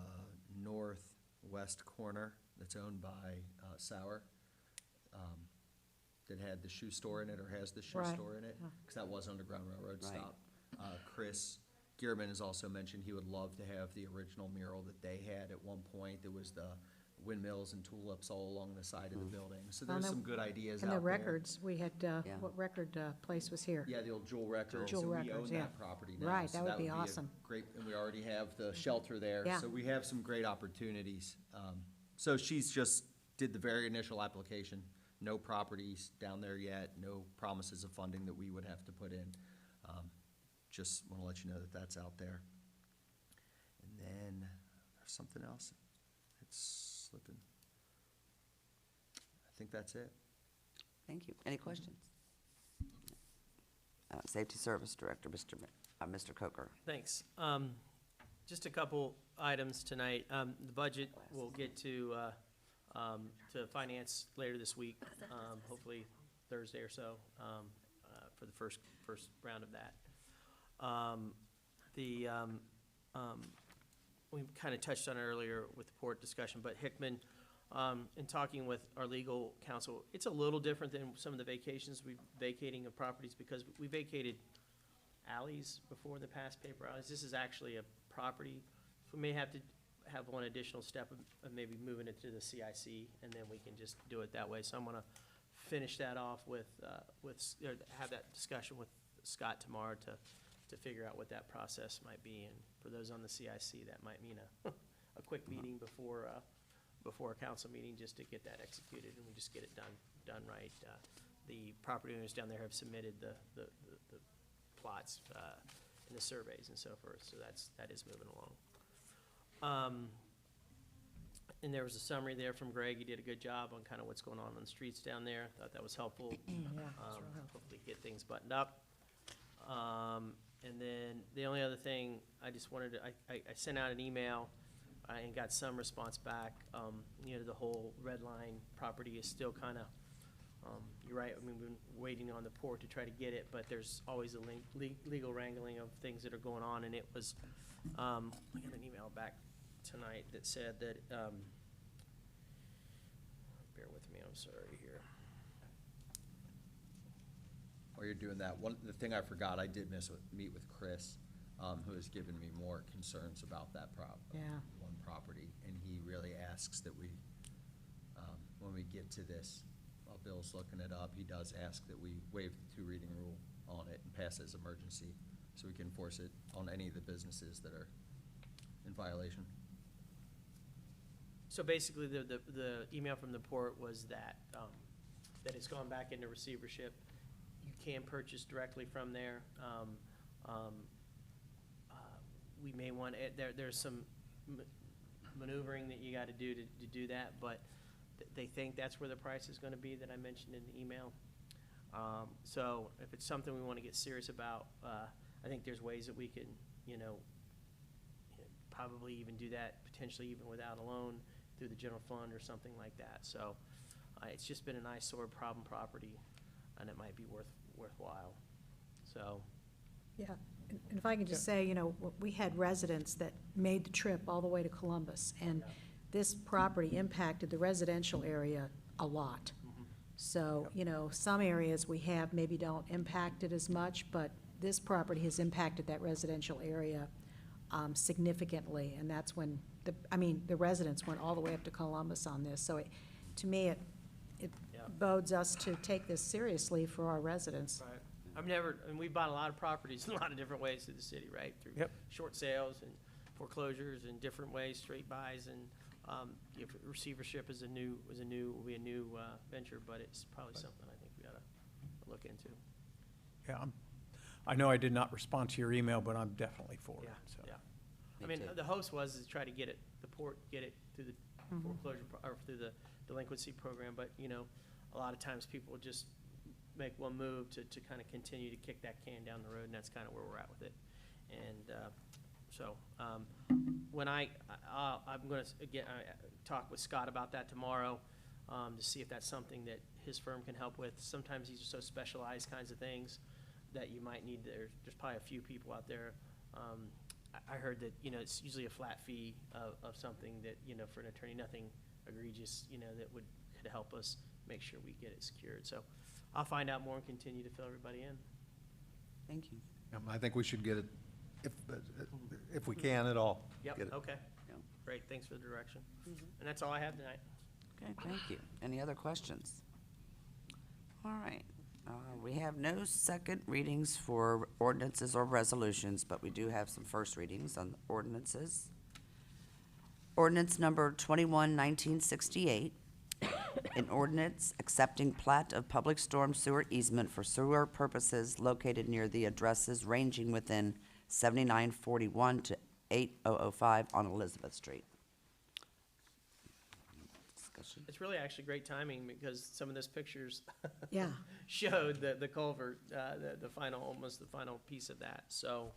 northwest corner that's owned by Sauer, that had the shoe store in it, or has the shoe Right. store in it, because that was Underground Railroad Right. stop. Chris Gearman has also mentioned he would love to have the original mural that they had at one point. There was the windmills and tulips all along the side of the building. So there's the- some good ideas And out the there. records, we had, what record place was here? Yeah, the old Jewel Records, Jewel and we Records, own yeah. that property now. Right, so that would be a awesome. Great, and we already have the shelter there. Yeah. So we have some great opportunities. So she's just did the very initial application, no properties down there yet, no promises of funding that we would have to put in. Just want to let you know that that's out there. And then there's something else. It's slipping. I think that's it. Thank you. Any questions? Safety Service Director, Mr. Coker. Thanks. Just a couple items tonight. The budget we'll get to finance later this week, hopefully Thursday or so, for the first round of that. We kind of touched on it earlier with the port discussion, but Hickman, in talking with our legal counsel, it's a little different than some of the vacating of properties, because we vacated alleys before in the past, paper alleys. This is actually a property. We may have to have one additional step of maybe moving it to the CIC, and then we can just do it that way. So I'm gonna finish that off or have that discussion with Scott tomorrow to figure out what that process might be. And for those on the CIC, that might mean a quick meeting before a council meeting, just to get that executed, and we just get it done right. The property owners down there have submitted the plots and the surveys and so forth, so that is moving along. And there was a summary there from Greg. He did a good job on kind of what's going on the streets down there. Thought that was helpful. Yeah, it's real helpful. Hopefully get things buttoned up. And then the only other thing, I just wanted to, I sent out an email and got some response back. The whole Red Line property is still kind of You're right, I mean, we've been waiting on the port to try to get it, but there's always a legal wrangling of things that are going on, and it was, I got an email back tonight that said that, bear with me, I'm sorry here. While you're doing that, the thing I forgot, I did meet with Chris, who has given me more concerns about that Yeah. one property, and he really asks that we, when we get to this, while Bill's looking it up, he does ask that we waive the 2 reading rule on it and pass it as emergency, so we can enforce it on any of the businesses that are in violation. So basically, the email from the port was that, that it's gone back into receivership. You can purchase directly from there. We may want, there's some maneuvering that you gotta do to do that, but they think that's where the price is gonna be that I mentioned in the email. So if it's something we wanna get serious about, I think there's ways that we can, probably even do that, potentially even without a loan, through the general fund or something like that. So it's just been an eyesore problem property, and it might be worthwhile. So, Yeah, and if I can just say, we had residents that made the trip all the way to Columbus, and this property impacted the residential area a lot. So, some areas we have maybe don't impact it as much, but this property has impacted that residential area significantly, and that's when, the residents went all the way up to Columbus on this. So to me, it Yeah. bodes us to take this seriously for our residents. right. We bought a lot of properties in a lot of different ways through the city, right? Through Yep. short sales and foreclosures and different ways, straight buys, and receivership will be a new venture, but it's probably something I think we ought to look into. Yeah, I know I did not respond to your email, but I'm definitely for it, so. Yeah. I Me mean, too. the host was to try to get it, the port, get it through the foreclosure, or through the delinquency program, but, a lot of times people just make one move to kind of continue to kick that can down the road, and that's kind of where we're at with it. And, when I'm gonna, again, talk with Scott about that tomorrow, to see if that's something that his firm can help with. Sometimes these are so specialized kinds of things that you might need, there's probably a few people out there. I heard that, it's usually a flat fee of something that, for an attorney, nothing egregious, that could help us make sure we get it secured. So I'll find out more and continue to fill everybody in. Thank you. I think we should get it, if we can at all. Yep, get it. okay. Yeah. Great, thanks for the direction. And that's all I have tonight. Okay, thank you. Any other questions? All right. We have no second readings for ordinances or resolutions, but we do have some first readings on ordinances. Ordinance number 21-1968, an ordinance accepting plat of public storm sewer easement for sewer purposes located near the addresses ranging within 7941 to 8005 on Elizabeth Street. Discussion. It's really actually great timing because some of those pictures Yeah. showed the culvert, almost the final piece of that. So,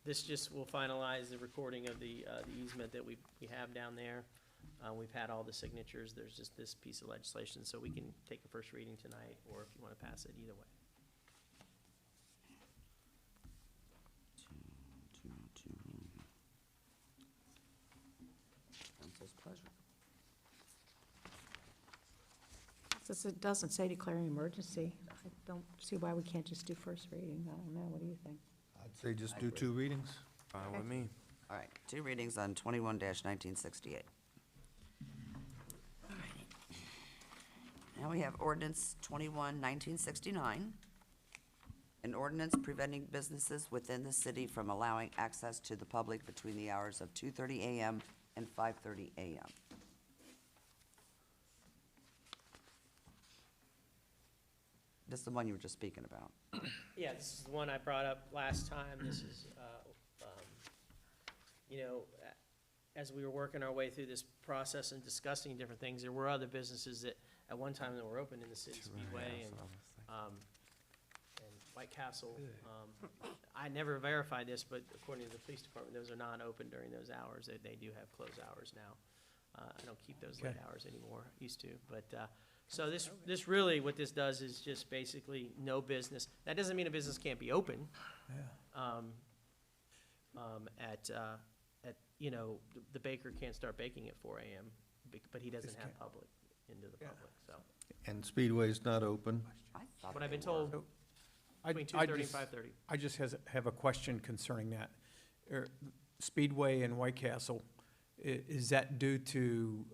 this just will finalize the recording of the easement that we have down there. We've had all the signatures. There's just this piece of legislation, so we can take a first reading tonight, or if you want to pass it, either way. Council's pleasure. Since it doesn't say declaring emergency, I don't see why we can't just do first reading. I don't know, what do you think? I'd say just do 2 readings. Fine with me. All right, 2 readings on 21-1968. Now we have ordinance 21-1969, an ordinance preventing businesses within the city from allowing access to the public between the hours of 2:30 a.m. and 5:30 a.m. This is the one you were just speaking about. Yeah, this is the one I brought up last time. This is, as we were working our way through this process and discussing different things, there were other businesses that, at one time, that were open in the city, Speedway and White Castle. I never verified this, but according to the police department, those are not open during those hours. They do have closed hours now. I don't keep those late Okay. hours anymore, used to, but, So this really, what this does is just basically no business. That doesn't mean a business can't be open. You know, the baker can't start baking at 4 AM, but he doesn't Just have can't. public, into the Yeah. public, so. And Speedway's not open. I thought What I've they been were. told, I- between I 2:30 and just- 5:30. I just have a question concerning that. Speedway in White Castle, is that due to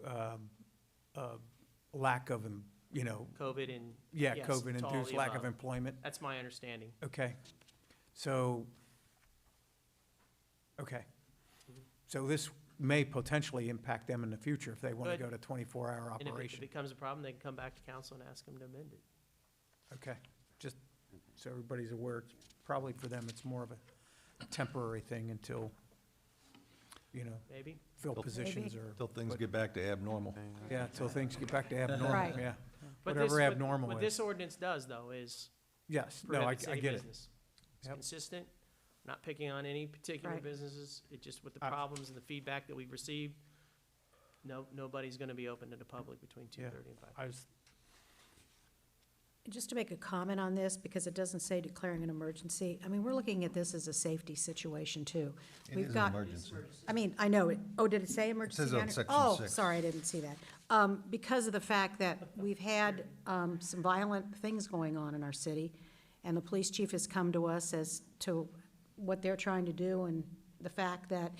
lack of, you know, COVID and. yeah, yes, to all COVID-induced the lack of above. employment? That's my understanding. Okay, so, okay. So this may potentially impact them in the future if they want to Could. go to 24-hour And if it operation. becomes a problem, they can come back to council and ask them to amend it. Okay, just so everybody's aware, it's probably for them, it's more of a temporary thing until, you know, Maybe? fill positions or, Till things get back to abnormal. yeah, until things get back to abnormal, Right. yeah. But this- Whatever what- abnormal What is. this ordinance does, though, is Yes, no, I prohibit city get it. business. It's Yep. consistent, not picking on any particular Right. businesses. It just, with the I- problems and the feedback that we've received, nobody's gonna be open to the public between 2:30 and 5. I was, Just to make a comment on this, because it doesn't say declaring an emergency, I mean, we're looking at this as a safety situation, too. It We've is an got, emergency. I mean, I know it, oh, did it say emergency? says on down here? section Oh, 6. sorry, I didn't see that. Because of the fact that we've had some violent things going on in our city, and the police chief has come to us as to what they're trying to do, and the fact that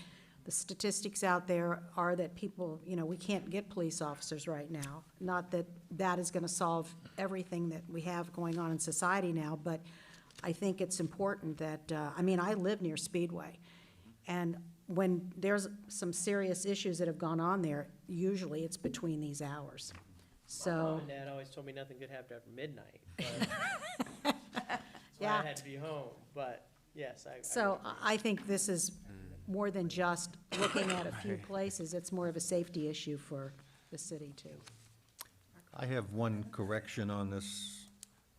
the statistics out there are that people, you know, we can't get police officers right now. Not that that is gonna solve everything that we have going on in society now, but I think it's important that, I mean, I live near Speedway, and when there's some serious issues that have gone on there, usually it's between these hours. My mom So, and dad always told me nothing could happen after midnight, but that's why Yeah. I had to be home, but yes, I. so I think this is more than just looking at a few places, it's more of a safety issue for the city, too. I have one correction on this.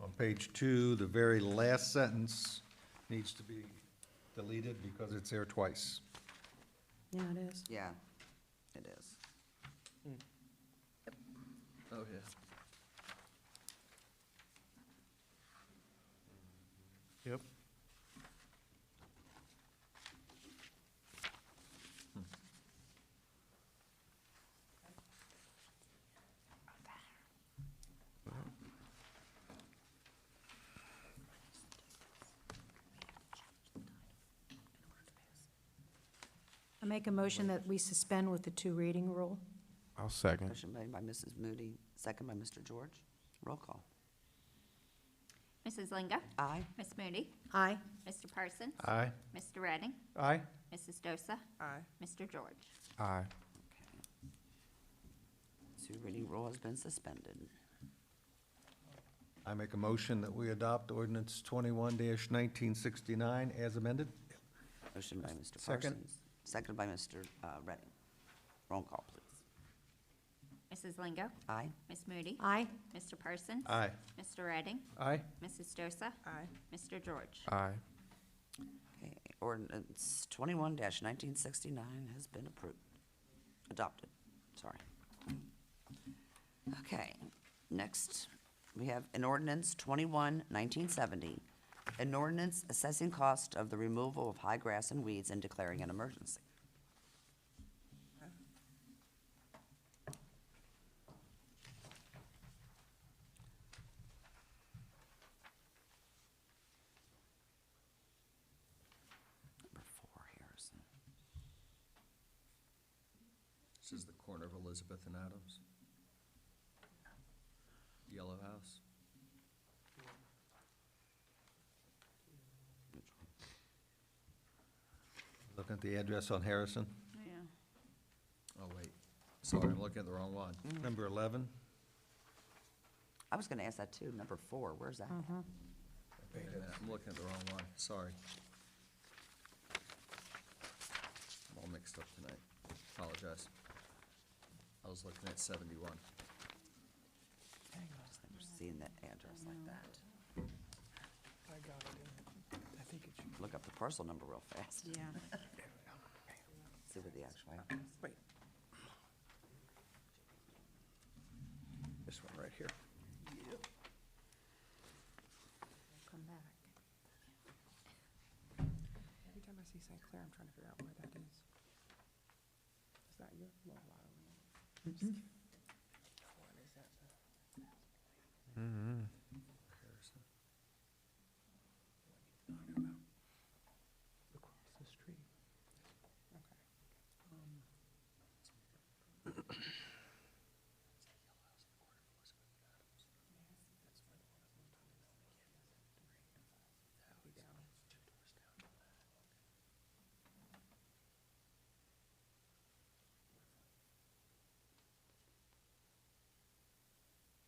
On page 2, the very last sentence needs to be deleted because it's there twice. Yeah, it is. Yeah, it is. Oh, yeah. yep. I make a motion that we suspend with the 2 reading rule. I'll second. Motion made by Mrs. Moody, second by Mr. George. Roll call. Mrs. Lingo? Aye. Ms. Moody? Aye. Mr. Parsons? Aye. Mr. Redding? Aye, Mrs. Dosa? Aye. Mr. George? Aye. Two reading rule has been suspended. I make a motion that we adopt ordinance 21-1969 as amended. Motion by Mr. Second. Parsons, second by Mr. Redding. Roll call, please. Mrs. Lingo? Aye. Ms. Moody? Aye. Mr. Parsons? Aye. Mr. Redding? aye, Mrs. Dosa? Aye. Mr. George? Aye. Okay, ordinance 21-1969 has been approved, adopted, sorry. Okay, next, we have an ordinance 21-1970, an ordinance assessing cost of the removal of high grass and weeds and declaring an emergency. Number 4, Harrison. This is the corner of Elizabeth and Adams. Yellow house. Looking at the address on Harrison, Yeah. Oh, wait. Sorry, I'm looking at the wrong one. number 11. I was gonna ask that too, number 4, where's that? Wait a minute, I'm looking at the wrong one. Sorry. I'm all mixed up tonight. Apologize. I was looking at 71. I just never seen that address like that. I got it. I think it should. Look up the parcel number real fast, Yeah. see what the actual address. Wait. This one right here. Okay, Claire, I'm trying to figure out where that is. Is that your little lotto ring? Across the street. Okay.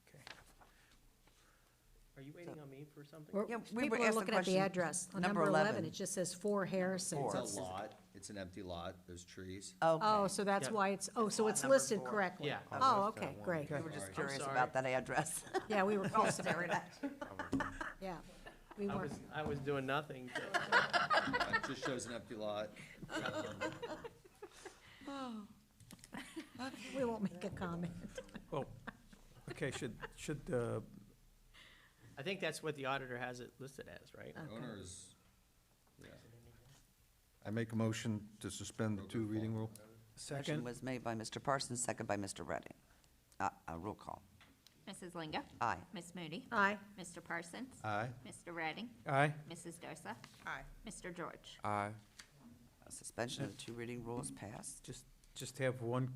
Okay. Are you waiting on me for something? We're- Yeah, we were People are asked the looking at the question, address. On number number 11, 11. it just says 4 Harrison. Four. It's a lot, it's an empty lot, there's trees. Oh, Okay. so that's Yeah. why it's, oh, so it's Number listed 4. correctly? Yeah. Oh, okay, great. We were just Sorry. curious sorry. about that address. Yeah, we were All close. staring at. Yeah. We weren't. I was doing nothing to. It just shows an empty lot. We won't make a comment. Well, okay, should, I think that's what the auditor has it listed as, right? The owner is, yeah. I make a motion to suspend the 2 reading rule. Motion second, was made by Mr. Parsons, second by Mr. Redding. Roll call. Mrs. Lingo? Aye. Ms. Moody? Aye. Mr. Parsons? Aye. Mr. Redding? aye, Mrs. Dosa? Aye. Mr. George? Aye. Suspension of the 2 reading rule is passed. just have one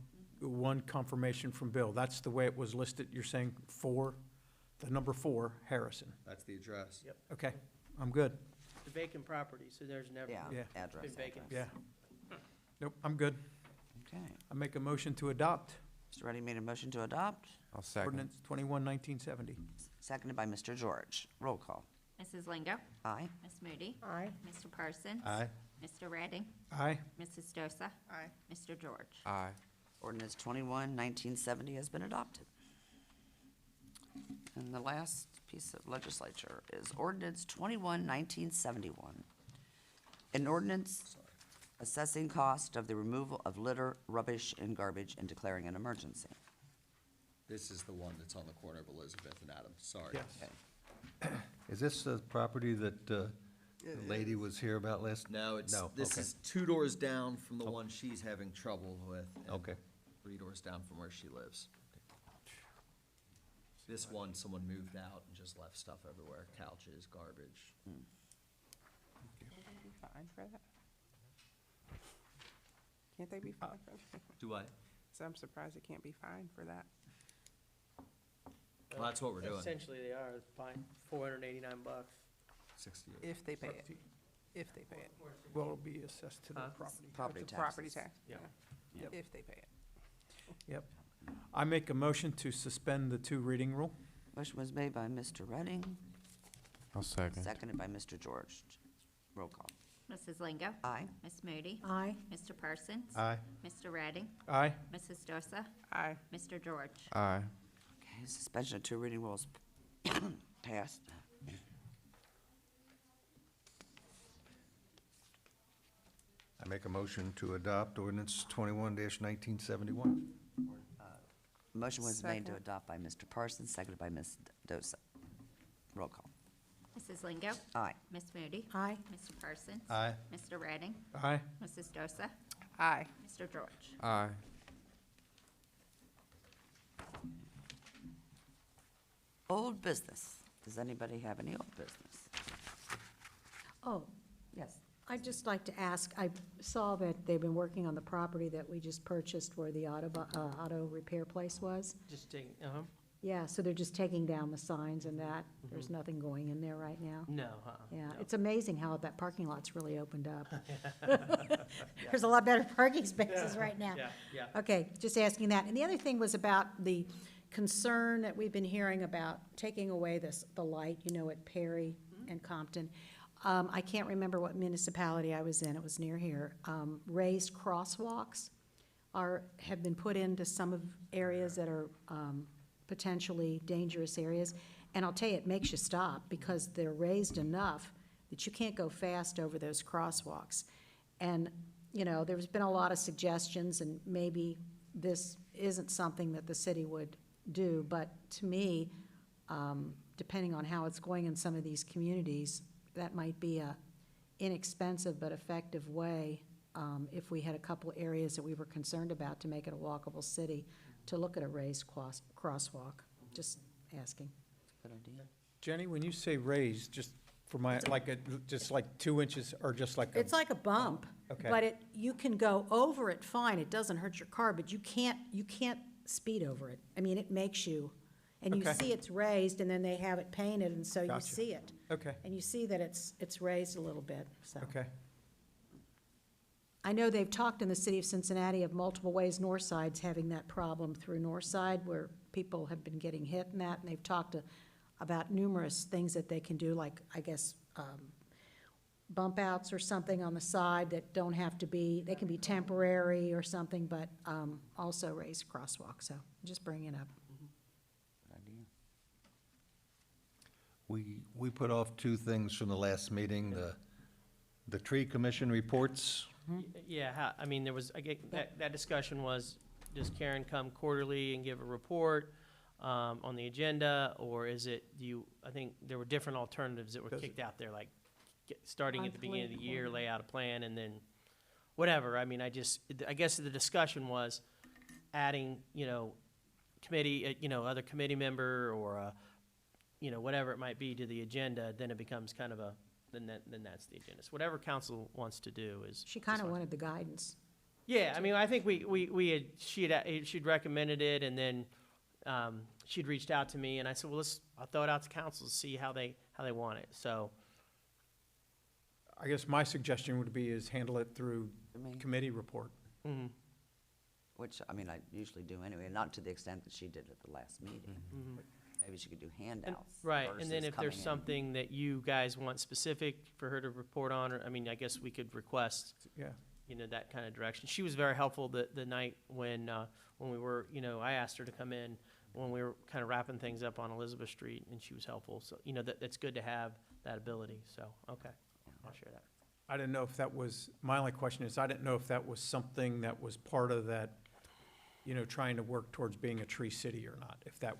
confirmation from Bill. That's the way it was listed, you're saying 4, the number 4, Harrison. That's the address. Yep. Okay, I'm good, The vacant property, so there's never. Yeah, Yeah. address. Been vacant. address. yeah. Nope, I'm good. Okay. I make a motion to adopt Mr. Redding made a motion to adopt, I'll second. ordinance 21-1970. seconded by Mr. George. Roll call. Mrs. Lingo? Aye. Ms. Moody? Aye. Mr. Parsons? Aye. Mr. Redding? Aye, Mrs. Dosa? Aye. Mr. George? Aye. Ordinance 21-1970 has been adopted. And the last piece of legislature is ordinance 21-1971. An ordinance assessing cost of the removal of litter, rubbish, and garbage and declaring an emergency. This is the one that's on the corner of Elizabeth and Adams, sorry. yes. Okay. Is this the property that the lady was here about last? No, No, this okay. is 2 doors down from the Oh. one she's having trouble with. and Okay. 3 doors down from where she lives. This one, someone moved out and just left stuff everywhere, couches, garbage. Can't they be fined for that? Can't they be fined for that? Do I? So I'm surprised it can't be fined for that. Well, that's what we're doing. Essentially, they are fine, $489. 68. If they pay it. If they pay it. Well, it'll be assessed to the Huh? property. Property It's a property taxes. tax. Yeah. Yep. If they pay it. Yep. I make a motion to suspend the 2 reading rule. Motion was made by Mr. Redding, I'll second. seconded by Mr. George. Roll call. Mrs. Lingo? Aye. Ms. Moody? Aye. Mr. Parsons? Aye. Mr. Redding? Aye, Mrs. Dosa? Aye. Mr. George? Aye. Okay, suspension of 2 reading rules passed. I make a motion to adopt ordinance 21-1971. Motion was made to Second. adopt by Mr. Parsons, seconded by Ms. Dosa. Roll call. Mrs. Lingo? Aye. Ms. Moody? Aye. Mr. Parsons? Aye. Mr. Redding? aye, Mrs. Dosa? Aye. Mr. George? Aye. Old business. Does anybody have any old business? Oh, Yes. I'd just like to ask, I saw that they've been working on the property that we just purchased where the auto repair place was. Just take, Yeah, so they're just taking down the signs and that. There's nothing going in there right now. no, Yeah, no. it's amazing how that parking lot's really opened up. There's a lot better parking spaces right now. Yeah, yeah. Okay, just asking that. And the other thing was about the concern that we've been hearing about taking away the light, at Perry and Compton. I can't remember what municipality I was in, it was near here. Raised crosswalks have been put into some of areas that are potentially dangerous areas. And I'll tell you, it makes you stop because they're raised enough that you can't go fast over those crosswalks. And, there's been a lot of suggestions, and maybe this isn't something that the city would do, but to me, depending on how it's going in some of these communities, that might be a inexpensive but effective way, if we had a couple areas that we were concerned about to make it a walkable city, to look at a raised crosswalk. Just asking. Good idea. Jenny, when you say raised, just for my, just like 2 inches or just like a? It's like a bump, Okay. but you can go over it fine, it doesn't hurt your car, but you can't speed over it. I mean, it makes you, and you Okay. see it's raised, and then they have it painted, and so you Gotcha. see it. Okay, And you see that it's raised a little bit, so. okay. I know they've talked in the city of Cincinnati of multiple ways north side's having that problem through north side where people have been getting hit in that, and they've talked about numerous things that they can do, like, I guess, bump outs or something on the side that don't have to be, they can be temporary or something, but also raised crosswalk, so just bringing it up. Good idea. We put off two things from the last meeting, the tree commission reports. Yeah, I mean, there was, I get, that discussion was, does Karen come quarterly and give a report on the agenda, or is it, I think there were different alternatives that were kicked out there, like, starting at the beginning of the year, lay out a plan, and then, whatever, I mean, I guess the discussion was adding, committee, other committee member, or, whatever it might be to the agenda, then it becomes kind of then that's the agenda. So whatever council wants to do is. She kind is of fine. wanted the guidance. Yeah, I mean, I think she'd recommended it, and then she'd reached out to me, and I said, well, I'll throw it out to council to see how they want it. So, I guess my suggestion would be is handle it through I mean, committee report. mhm, which, I mean, I usually do anyway, not to the extent that she did at the last meeting. mhm. Maybe she could do And- handouts. Right, and then versus if there's coming in. something that you guys want specific for her to report on, or, I mean, I guess we could request, Yeah, that kind of direction. She was very helpful the night when we were, I asked her to come in when we were kind of wrapping things up on Elizabeth Street, and she was helpful. So, that's good to have that ability, so, okay, I'll share that. I didn't know if that was, my only question is, I didn't know if that was something that was part of that, trying to work towards being a tree city or not, if that,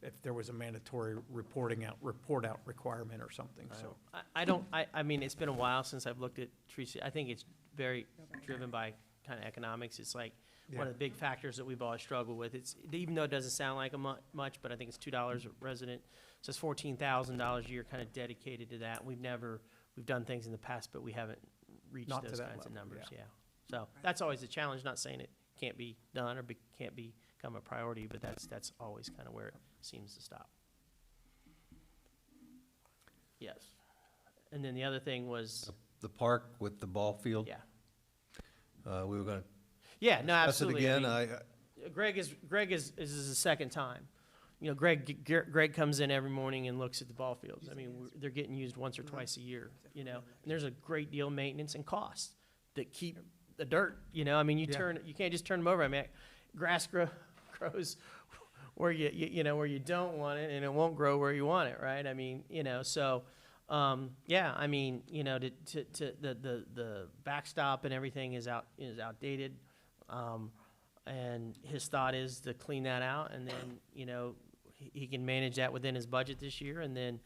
if there was a mandatory report out requirement or something, so. I mean, it's been a while since I've looked at tree, I think it's very driven by kind of economics. It's like one of the big factors that we've always struggled with. Even though it doesn't sound like much, but I think it's $2 a resident. So it's $14,000 a year kind of dedicated to that. We've done things in the past, but we haven't reached Not to those that kinds of level, numbers, yeah. yeah. So that's always a challenge, not saying it can't be done or can't become a priority, but that's always kind of where it seems to stop. Yes. And then the other thing was, The park with the ball field. yeah. We were gonna Yeah, no, discuss it absolutely. I again. mean, Greg is the second time. Greg comes in every morning and looks at the ball fields. I mean, they're getting used once or twice a year, and there's a great deal of maintenance and costs that keep the dirt, I mean, you can't just turn them over. I mean, grass grows where where you don't want it, and it won't grow where you want it, right? I mean, so, I mean, the backstop and everything is outdated. And his thought is to clean that out, and then, he can manage that within his budget this year, and then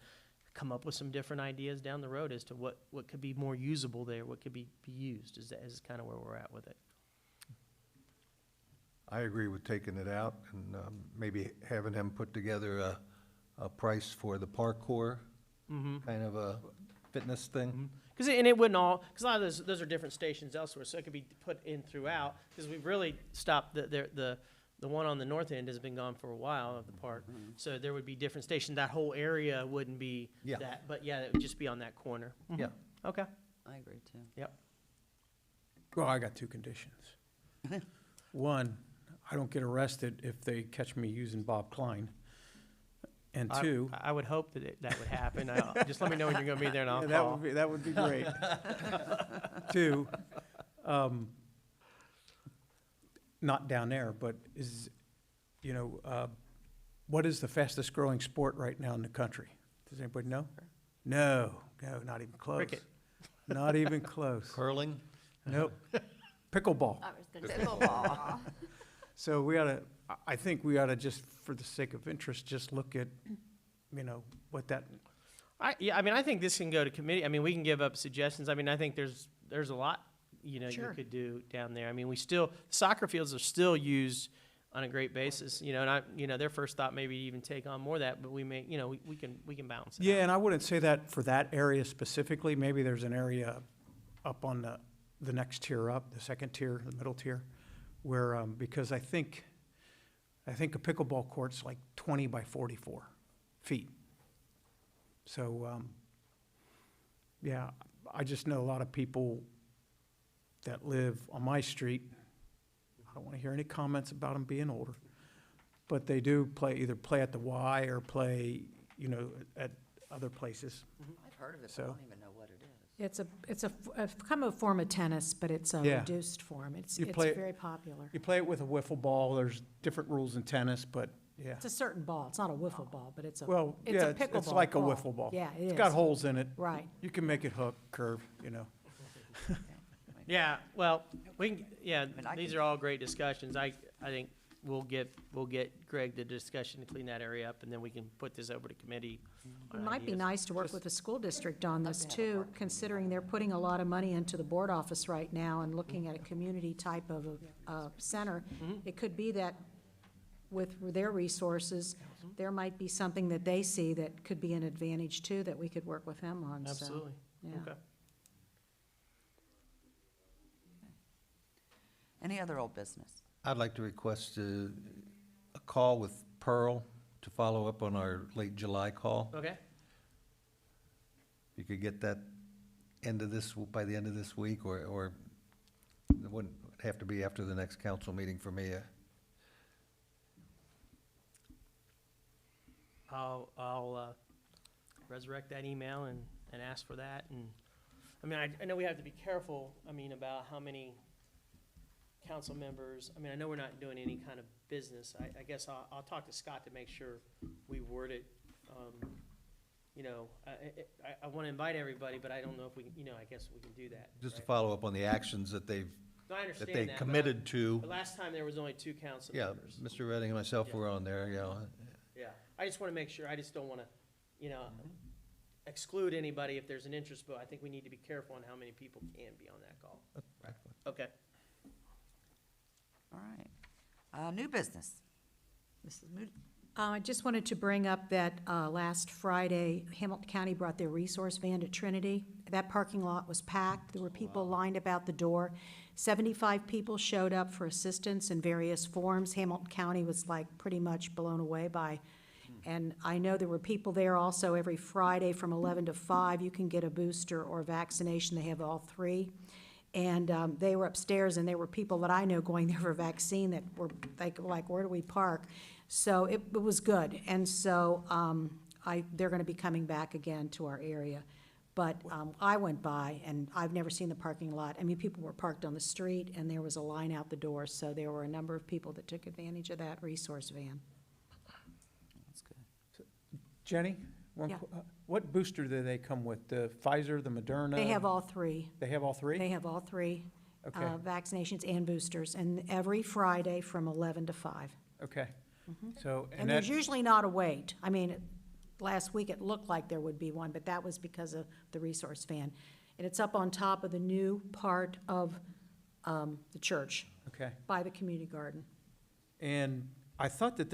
come up with some different ideas down the road as to what could be more usable there, what could be used, is kind of where we're at with it. I agree with taking it out and maybe having him put together a price for the parkour, kind of a fitness thing. Because it wouldn't because a lot of those are different stations elsewhere, so it could be put in throughout, because we've really stopped, the one on the north end has been gone for a while of the park, so there would be different stations, that whole area wouldn't be Yeah. that, but yeah, it would just be on that corner. Yeah. Okay, I agree too. yep. Well, I got two conditions. One, I don't get arrested if they catch me using Bob Klein. And two. I would hope that that would happen. Just let me know when you're gonna be there, and I'll Yeah, call. that would be great. Two, not down there, but what is the fastest growing sport right now in the country? Does anybody know? No, not even close. Cricket. Not even close. Curling? Nope. Pickleball. I was gonna say pickleball. So I think we ought to just, for the sake of interest, just look at, what that Yeah, I mean, I think this can go to committee. I mean, we can give up suggestions. I mean, I think there's a lot, you know, you Sure. could do down there. I mean, soccer fields are still used on a great basis, you know, and their first thought maybe even take on more of that, but we may, you know, we can balance it Yeah, out. and I wouldn't say that for that area specifically. Maybe there's an area up on the next tier up, the second tier, the middle tier, where, because I think a pickleball court's like 20 by 44 feet. So, yeah, I just know a lot of people that live on my street. I don't want to hear any comments about them being older, but they do either play at the Y or play, you know, at other places. I've heard of it, but I So- don't even know what it is. It's kind of a form of tennis, but it's a Yeah. reduced form. It's You play it- very popular. You play it with a wiffle ball. There's different rules in tennis, but yeah. It's a certain ball. It's not a wiffle ball, but it's a, Well, it's yeah, a it's pickleball like a ball. wiffle ball. Yeah, it is. It's got holes in it. Right. You can make it hook, curve, you know. Yeah, well, mean, I these can- are all great discussions. I think we'll get Greg the discussion to clean that area up, and then we can put this over to committee. It on might be ideas. nice to work with the school district on this too, considering they're putting a lot of money into the board office right now and looking at a community type of a center. It could be that with their resources, there might be something that they see that could be an advantage too, that we could work with them on, so. Absolutely. Yeah. Okay. Any other old business? I'd like to request a call with Pearl to follow up on our late July call. Okay. You could get that by the end of this week, or it wouldn't have to be after the next council meeting for me. I'll resurrect that email and ask for that. And, I mean, I know we have to be careful, I mean, about how many council members, I mean, I know we're not doing any kind of business. I guess I'll talk to Scott to make sure we word it. You know, I want to invite everybody, but I don't know if we can, you know, I guess we can do that. Just to right? follow up on the actions that No, I understand they that, but committed to. But last time there was only 2 council Yeah, members. Mr. Redding and myself Yeah. were on there, you know. Yeah, I just want to make sure, I just don't want to, you know, exclude anybody if there's an interest, but I think we need to be careful on how many people can be on that call. Okay. All right. New business. Mrs. Moody? I just wanted to bring up that last Friday, Hamilton County brought their resource van to Trinity. That parking lot was packed. There were people lined about the door. 75 people showed up for assistance in various forms. Hamilton County was like pretty much blown away by. And I know there were people there also every Friday from 11 to 5. You can get a booster or vaccination. They have all 3. And they were upstairs, and there were people that I know going there for a vaccine that were like, where do we park? So it was good. And so they're going to be coming back again to our area. But I went by, and I've never seen the parking lot. I mean, people were parked on the street, and there was a line out the door. So there were a number of people that took advantage of that resource van. That's good. Jenny, Yeah. What booster do they come with? The Pfizer, the Moderna? They have all 3. They have all 3? They have all 3 Okay, vaccinations and boosters, and every Friday from 11 to 5. okay. So, And there's usually not a wait. I mean, last week it looked like there would be one, but that was because of the resource van. And it's up on top of the new part of the church okay. by the community garden. And I thought that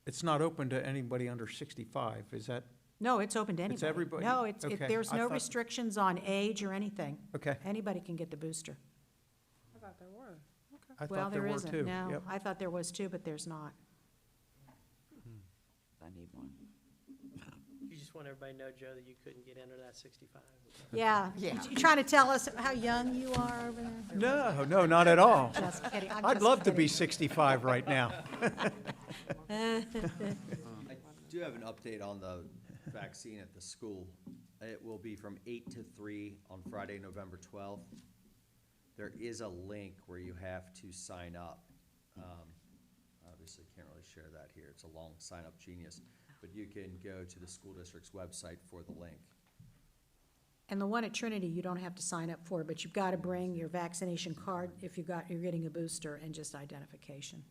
it's not open to anybody under 65, is that, No, it's open to anybody. everybody? No, Okay, there's I no thought- restrictions on age or anything. okay. Anybody can get the booster. I thought there were. I Well, thought there there were isn't, too. no. Yep. I thought there was too, but there's not. I need one. You just want everybody to know, Joe, that you couldn't get under that 65. Yeah. Yeah. You trying to tell us how young you are over there? No, not at all. Just kidding. I'm I'd just love to be kidding. 65 right now. I do have an update on the vaccine at the school. It will be from 8 to 3 on Friday, November 12th. There is a link where you have to sign up. Obviously, can't really share that here. It's a long sign-up genius. But you can go to the school district's website for the link. And the one at Trinity, you don't have to sign up for, but you've got to bring your vaccination card if you're getting a booster and just identification.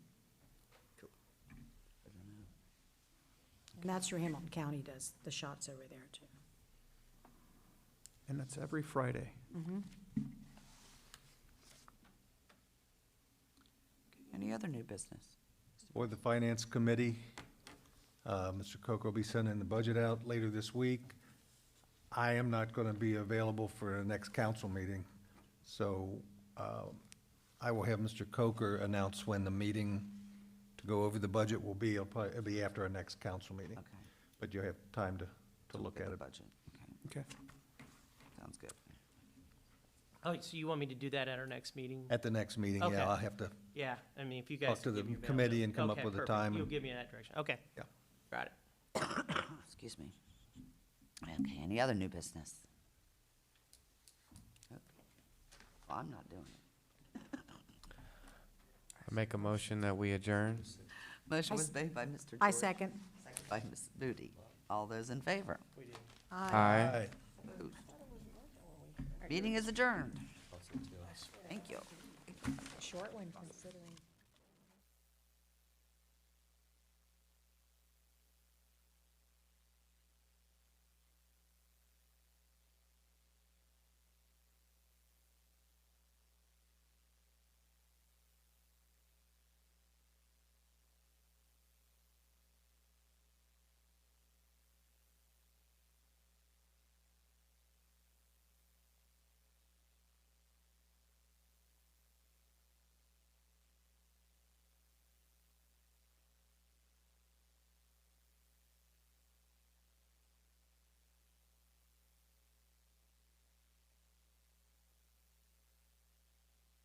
And that's where Hamilton County does the shots over there, too. And that's every Friday. Any other new business? For the Finance Committee, Mr. Coker will be sending the budget out later this week. I am not going to be available for the next council meeting, so I will have Mr. Coker announce when the meeting to go over the budget will be. It'll be after our next council meeting, Okay. but you'll have time to look at the it. budget. Okay, Okay. sounds good. Oh, so you want me to do that at our next meeting? At the next meeting, Okay. yeah, I'll have to Yeah, I mean, if you guys. talk to the give me committee and come up okay, with a perfect. time. You'll and- give me that direction. Okay. Yeah. Got it. Excuse me. Okay, any other new business? Okay. Well, I'm not doing it. I make a motion that we adjourn. Motion was made by Mr. George. I second. Second by Ms. Moody. All those in favor? Aye. Opposed? Meeting is adjourned. Thank you. Short one considering.